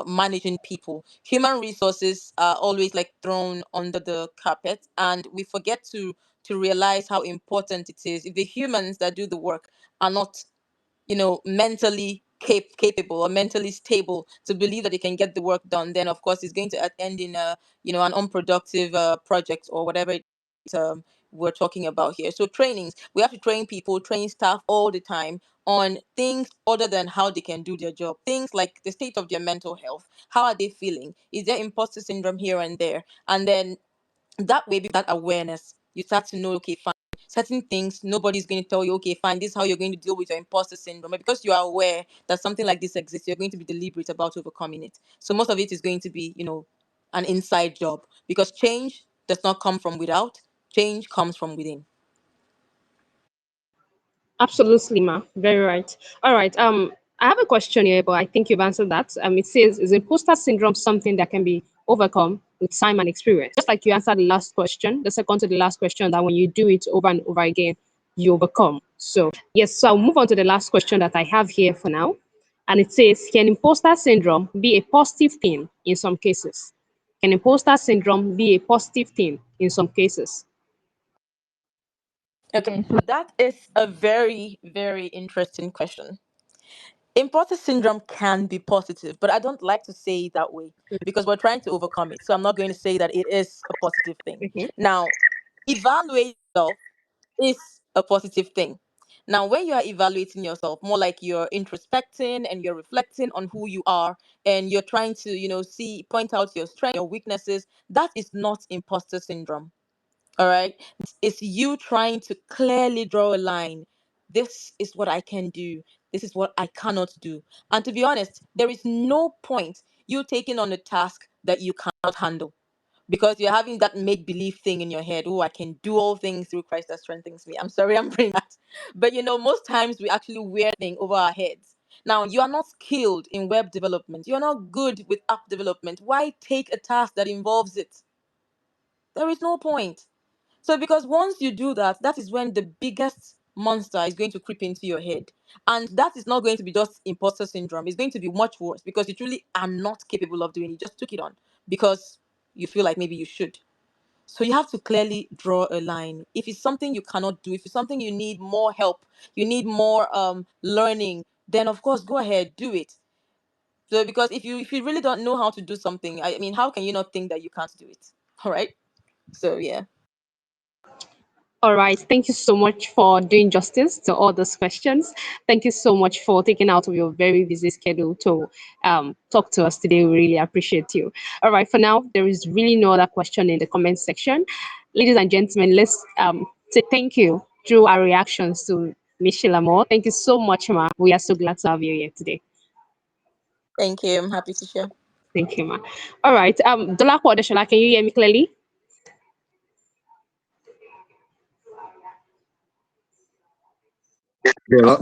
managing people. Human resources are always like thrown under the carpet, and we forget to realize how important it is. If the humans that do the work are not mentally capable or mentally stable to believe that they can get the work done, then of course it's going to end in an unproductive project or whatever we're talking about here. So trainings, we have to train people, train staff all the time on things other than how they can do their job. Things like the state of their mental health. How are they feeling? Is there imposter syndrome here and there? And then that way, that awareness, you start to know, okay, fine, certain things nobody's going to tell you, okay, fine, this is how you're going to deal with your imposter syndrome. But because you are aware that something like this exists, you're going to be deliberate about overcoming it. So most of it is going to be an inside job, because change does not come from without, change comes from within. Absolutely, Ma. Very right. All right. I have a question here, but I think you've answered that. It says, is imposter syndrome something that can be overcome with time and experience? Just like you answered the last question, the second to the last question, that when you do it over and over again, you overcome. So yes, so I'll move on to the last question that I have here for now. And it says, can imposter syndrome be a positive thing in some cases? Can imposter syndrome be a positive thing in some cases? Okay, so that is a very, very interesting question. Imposter syndrome can be positive, but I don't like to say it that way because we're trying to overcome it. So I'm not going to say that it is a positive thing. Okay. Now, evaluate yourself is a positive thing. Now, when you are evaluating yourself, more like you're introspecting and you're reflecting on who you are, and you're trying to, point out your strengths, your weaknesses, that is not imposter syndrome. All right. It's you trying to clearly draw a line. This is what I can do. This is what I cannot do. And to be honest, there is no point you taking on a task that you cannot handle, because you're having that make believe thing in your head. Oh, I can do all things through Christ that strengthens me. I'm sorry, I'm bringing that. But most times we actually wear thing over our heads. Now, you are not skilled in web development. You're not good with app development. Why take a task that involves it? There is no point. So, because once you do that, that is when the biggest monster is going to creep into your head. And that is not going to be just imposter syndrome. It's going to be much worse because you truly are not capable of doing it. You just took it on because you feel like maybe you should. So you have to clearly draw a line. If it's something you cannot do, if it's something you need more help, you need more learning, then of course go ahead, do it. So because if you really don't know how to do something, I mean, how can you not think that you can't do it? All right. So yeah. All right. Thank you so much for doing justice to all those questions. Thank you so much for taking out of your very busy schedule to talk to us today. We really appreciate you. All right. For now, there is really no other question in the comment section. Ladies and gentlemen, let's say thank you through our reactions to Miss Sheila Moor. Thank you so much, Ma. We are so glad to have you here today. Thank you. I'm happy to share. Thank you, Ma. All right. Dolapo Adeshola, can you hear me clearly? Yeah,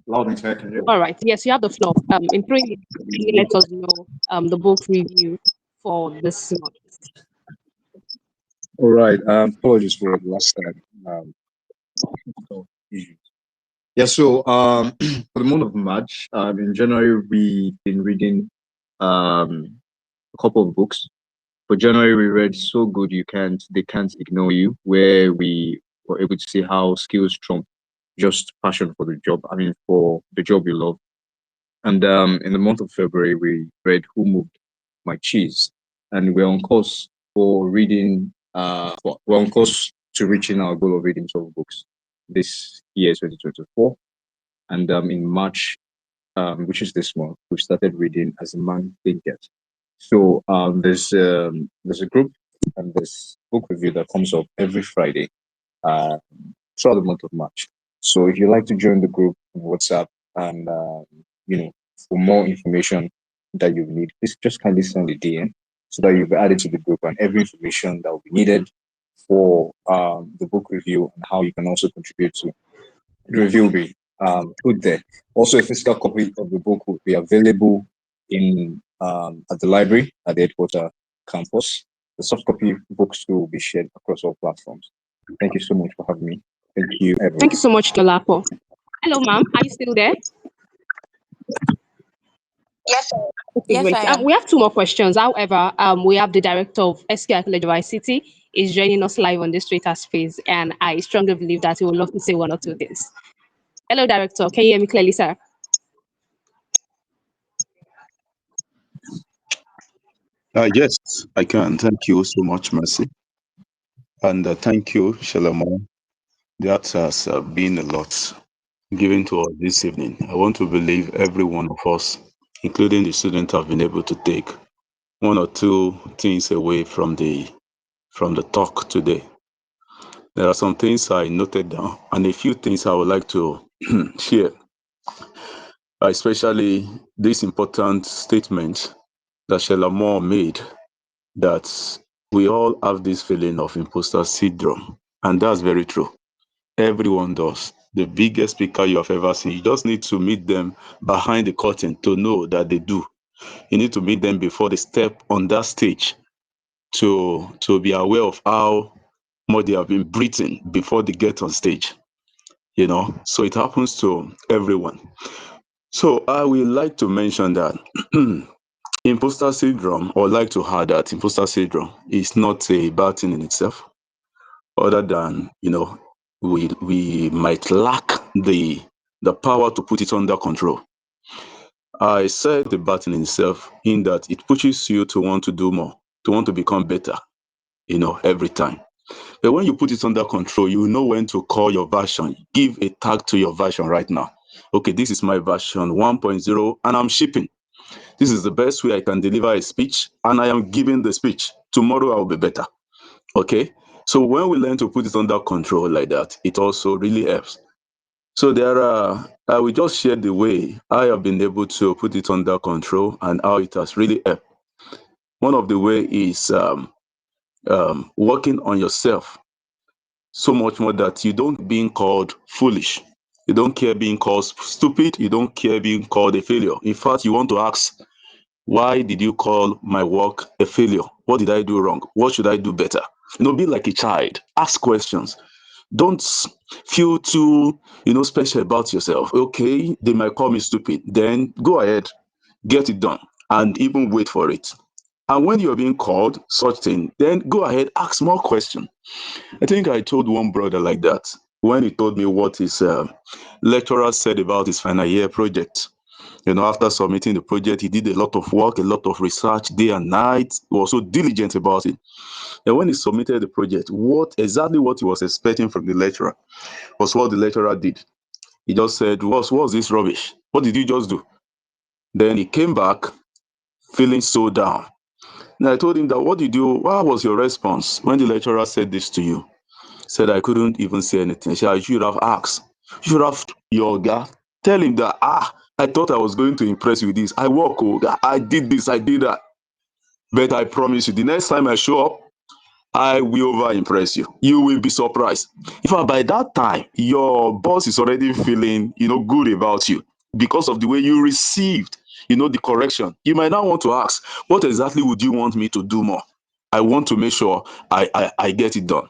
loud and clear. Can you? All right. Yes, you have the floor. In 3 minutes, can you let us know the book review for this month? All right. Apologies for the last time. So, yeah. So, for the month of March, in January, we've been reading a couple of books. For January, we read "So Good They Can't Ignore You," where we were able to see how skills trump just passion for the job. I mean, for the job you love. And in the month of February, we read "Who Moved My Cheese," and we're on course for reading. We're on course to reaching our goal of reading 12 books this year, 2024. And in March, which is this month, we started reading "As a Man Thinketh." So there's a group and this book review that comes up every Friday uh, throughout the month of March. So if you'd like to join the group on WhatsApp and you know, for more information that you need, please just kindly send a DM so that you'll be added to the group, and every information that will be needed for the book review and how you can also contribute to the review will be put there. Also, a physical copy of the book will be available in at the library at the headquarter campus. The soft copy books will be shared across all platforms. Thank you so much for having me. Thank you, everyone. Thank you so much, Dolapo. Hello, ma'am. Are you still there? Yes. Okay, Yes, great. I am. We have two more questions. However, we have the director of SQI College of ICT is joining us live on this Twitter space, and I strongly believe that he would love to say one or two things. Hello, director. Can you hear me clearly, sir? Yes, I can. Thank you so much, Mercy. And thank you, Sheila Moor. That has been a lot given to us this evening. I want to believe every one of us, including the students, have been able to take one or two things away from the talk today. There are some things I noted down and a few things I would like to share, especially this important statement that Sheila Moor made, that we all have this feeling of imposter syndrome. And that's very true. Everyone does. The biggest speaker you have ever seen, you just need to meet them behind the curtain to know that they do. You need to meet them before they step on that stage to be aware of how much they have been breathing before they get on stage. So it happens to everyone. So I would like to mention that imposter syndrome, or like to add that imposter syndrome is not a bad thing in itself, other than we might lack the power to put it under control. I said the bad thing in itself in that it pushes you to want to do more, to want to become better, every time. But when you put it under control, you know when to call your version. Give a tag to your version right now. Okay, this is my version 1.0 and I'm shipping. This is the best way I can deliver a speech, and I am giving the speech. Tomorrow I'll be better. Okay? So when we learn to put it under control like that, it also really helps. So I will just share the way I have been able to put it under control and how it has really helped. One of the way is working on yourself so much more that you don't being called foolish. You don't care being called stupid. You don't care being called a failure. In fact, you want to ask, why did you call my work a failure? What did I do wrong? What should I do better? Be like a child. Ask questions. Don't feel too, special about yourself. Okay, they might call me stupid. Then go ahead, get it done, and even wait for it. And when you're being called such thing, then go ahead, ask more questions. I think I told one brother like that when he told me what his lecturer said about his final year project. After submitting the project, he did a lot of work, a lot of research, day and night. He was so diligent about it. And when he submitted the project, exactly what he was expecting from the lecturer was what the lecturer did. He just said, what's this rubbish? What did you just do? Then he came back feeling so down. And I told him that, what was your response when the lecturer said this to you? Said I couldn't even say anything. He said, I should have asked. You should have your guy. Tell him that, I thought I was going to impress you with this. I did this, I did that. But I promise you, the next time I show up, I will over impress you. You will be surprised. In fact, by that time, your boss is already feeling, good about you because of the way you received, the correction. You might now want to ask, what exactly would you want me to do more? I want to make sure I get it done.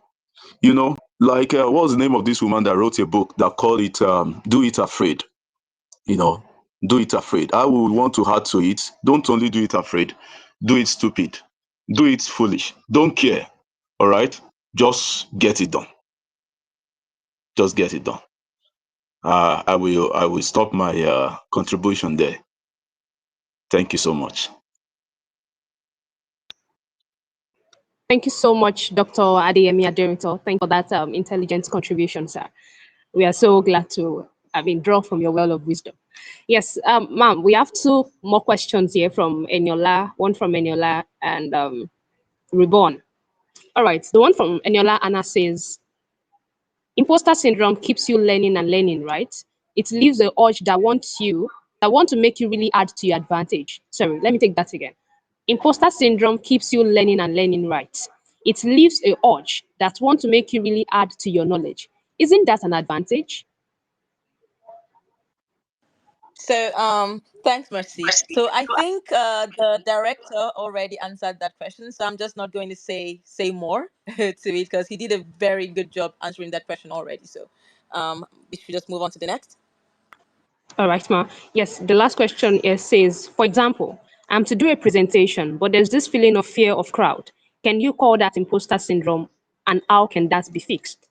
Like what's the name of this woman that wrote a book that called it Do It Afraid? Do it afraid. I would want to add to it. Don't only do it afraid, do it stupid, do it foolish. Don't care. All right? Just get it done. Just get it done. I will stop my contribution there. Thank you so much. Thank you so much, Dr. Adeyemi Aderito. Thank you for that intelligent contribution, sir. We are so glad to, draw from your well of wisdom. Yes, ma'am, we have two more questions here from Eniola, one from Eniola and Reborn. All right, the one from Eniola Anna says, imposter syndrome keeps you learning and learning, right? It leaves the urge that want to make you really add to your advantage. Sorry, let me take that again. Imposter syndrome keeps you learning and learning, right? It leaves a urge that want to make you really add to your knowledge. Isn't that an advantage? So, thanks, Mercy. So I think the director already answered that question. So I'm just not going to say more to it because he did a very good job answering that question already. So, we should just move on to the next. All right, Ma. Yes, the last question is, says, for example, I'm to do a presentation, but there's this feeling of fear of crowd. Can you call that imposter syndrome, and how can that be fixed?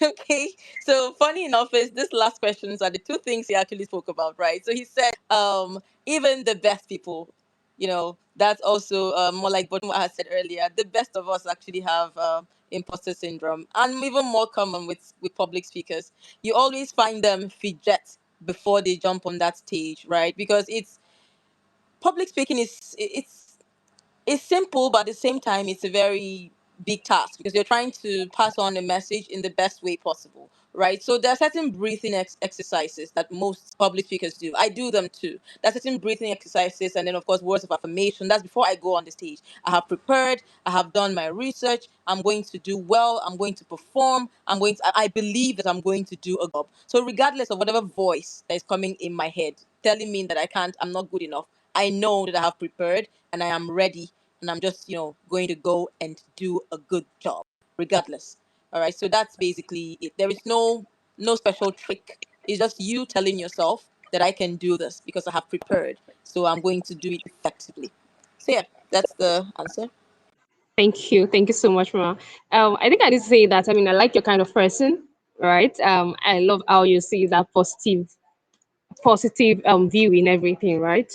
Okay. So funny enough is this last questions are the two things he actually spoke about, right? So he said, even the best people, that's also more like what I had said earlier. The best of us actually have imposter syndrome, and even more common with public speakers. You always find them fidget before they jump on that stage, right? Because it's public speaking it's simple, but at the same time, it's a very big task because you're trying to pass on a message in the best way possible, right? So there are certain breathing exercises that most public speakers do. I do them too. There are certain breathing exercises, and then of course words of affirmation. That's before I go on the stage. I have prepared. I have done my research. I'm going to do well. I'm going to perform. I believe that I'm going to do a job. So regardless of whatever voice that is coming in my head telling me that I'm not good enough, I know that I have prepared and I am ready and I'm just, going to go and do a good job, regardless. All right. So that's basically it. There is no special trick. It's just you telling yourself that I can do this because I have prepared. So I'm going to do it effectively. So yeah, that's the answer. Thank you. Thank you so much, Ma. I think I did say that. I like your kind of person, right? I love how you see that positive view in everything, right?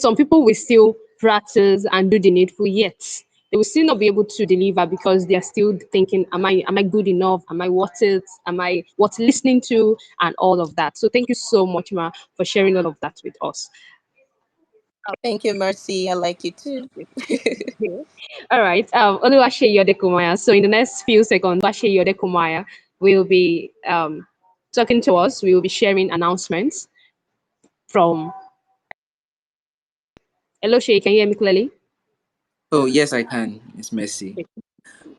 Some people will still practice and do the needful, yet they will still not be able to deliver because they're still thinking, am I good enough? Am I worth it? Am I worth listening to? And all of that. So thank you so much, Ma, for sharing all of that with us. Thank you, Mercy. I like you too. All right. Oluwase Yodekumaya. So in the next few seconds, Oluwase Yodekumaya will be talking to us. We will be sharing announcements from. Hello, Shay. Can you hear me clearly? Oh, yes, I can. It's Messi.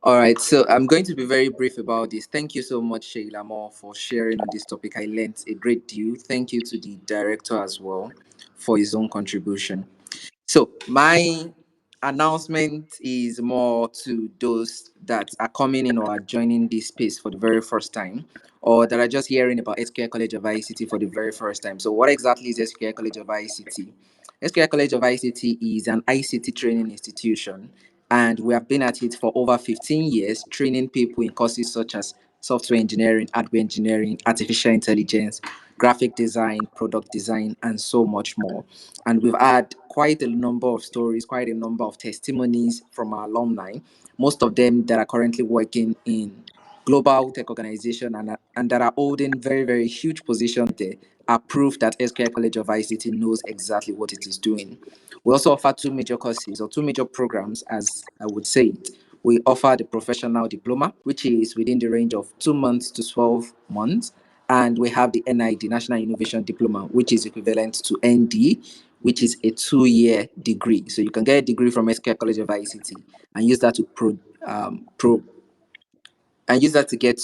All right, so I'm going to be very brief about this. Thank you so much, Sheila Moore, for sharing on this topic. I learned a great deal. Thank you to the director as well for his own contribution. So my announcement is more to those that are coming in or are joining this space for the very first time, or that are just hearing about SQI College of ICT for the very first time. So what exactly is SQI College of ICT? SQI College of ICT is an ICT training institution, and we have been at it for over 15 years, training people in courses such as software engineering, hardware engineering, artificial intelligence, graphic design, product design, and so much more. And we've had quite a number of stories, quite a number of testimonies from our alumni, most of them that are currently working in global tech organization and that are holding very, very huge positions there are proof that SQI College of ICT knows exactly what it is doing. We also offer two major courses or two major programs, as I would say it. We offer the professional diploma, which is within the range of 2 months to 12 months. And we have the NID, National Innovation Diploma, which is equivalent to ND, which is a 2-year degree. So you can get a degree from SQI College of ICT and use that to pro and use that to get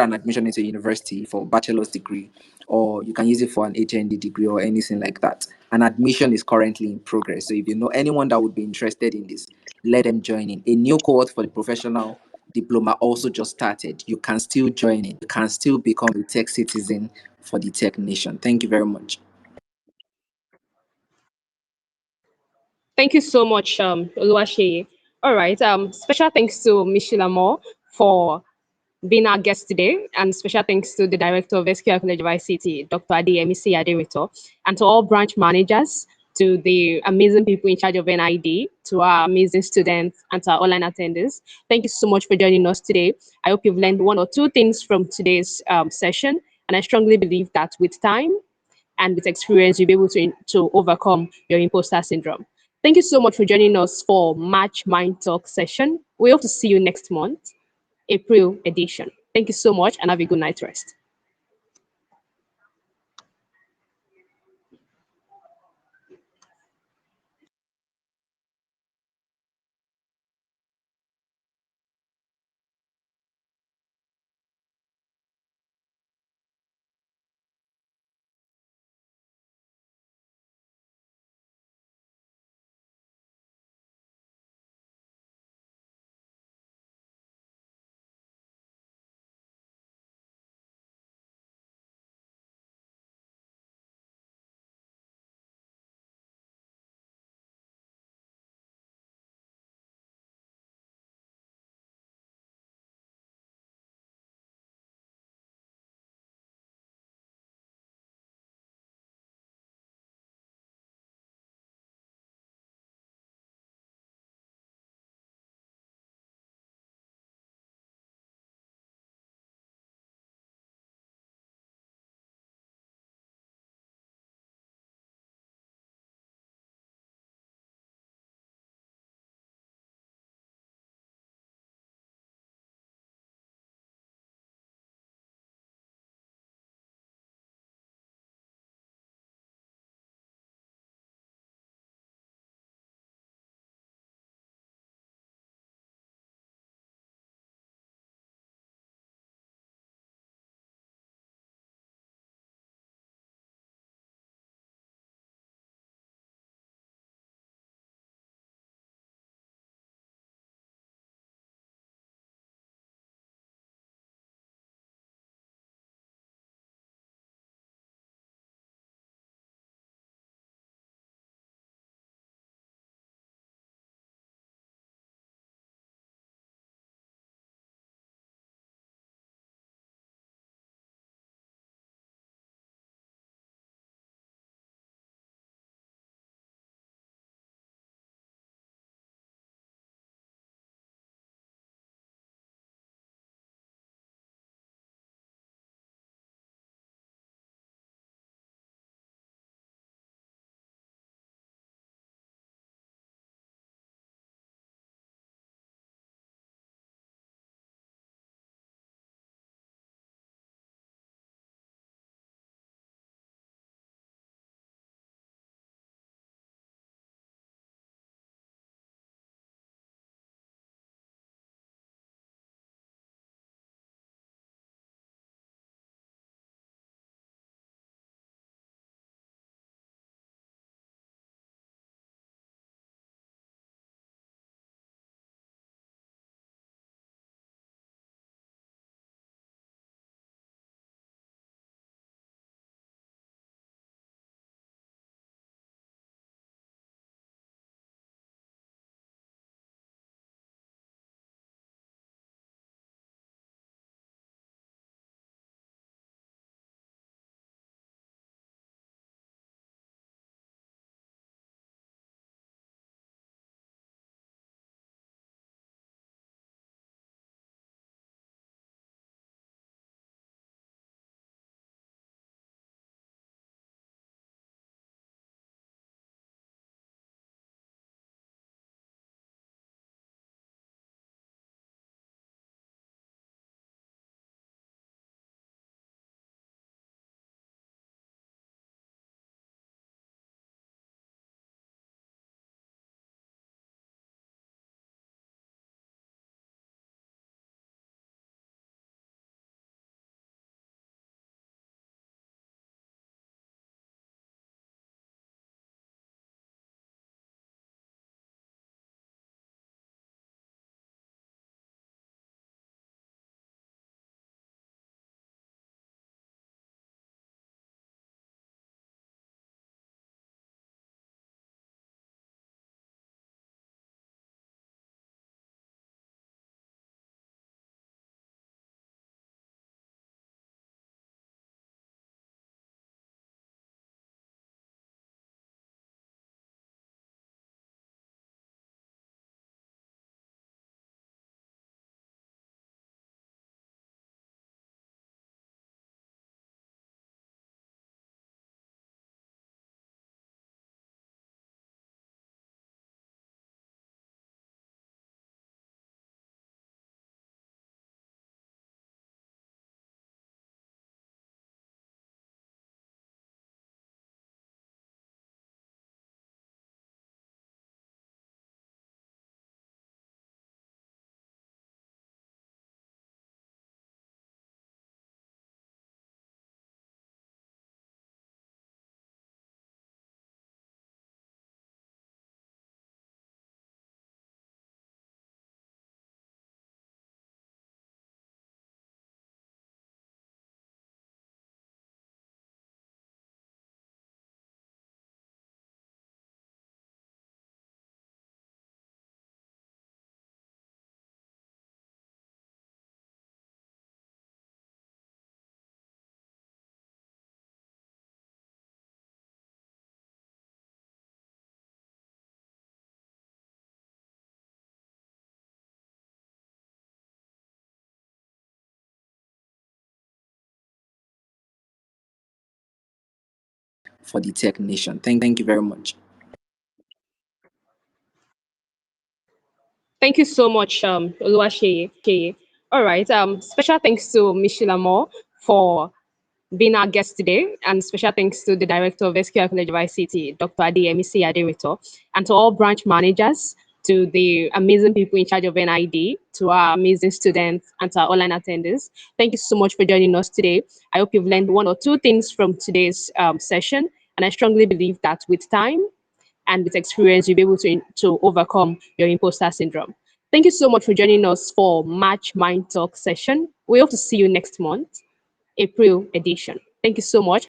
an admission into a university for a bachelor's degree, or you can use it for an HND degree or anything like that. An admission is currently in progress. So if you know anyone that would be interested in this, let them join in. A new cohort for the professional diploma also just started. You can still join it. You can still become a tech citizen for the tech nation. Thank you very much. Thank you so much, Oluwaseyi. All right. Special thanks to Miss Sheila Moore for being our guest today, and special thanks to the director of SQI College of ICT, Dr. Adeyemisi Aderito, and to all branch managers, to the amazing people in charge of NID, to our amazing students, and to our online attendees. Thank you so much for joining us today. I hope you've learned one or two things from today's session, and I strongly believe that with time and with experience, you'll be able to overcome your imposter syndrome. Thank you so much for joining us for March Mind Talk session. We hope to see you next month, April edition. Thank you so much and have a good night rest. for the tech nation. Thank you very much. Thank you so much, Oluwasheye. All right. Special thanks to Ms. Sheila Moore for being our guest today, and special thanks to the director of SQI College of ICT, Dr. Adeyemisi Aderito, and to all branch managers, to the amazing people in charge of NID, to our amazing students, and to our online attendees. Thank you so much for joining us today. I hope you've learned one or two things from today's session, and I strongly believe that with time and with experience, you'll be able to overcome your imposter syndrome. Thank you so much for joining us for March Mind Talk session. We hope to see you next month, April edition. Thank you so much.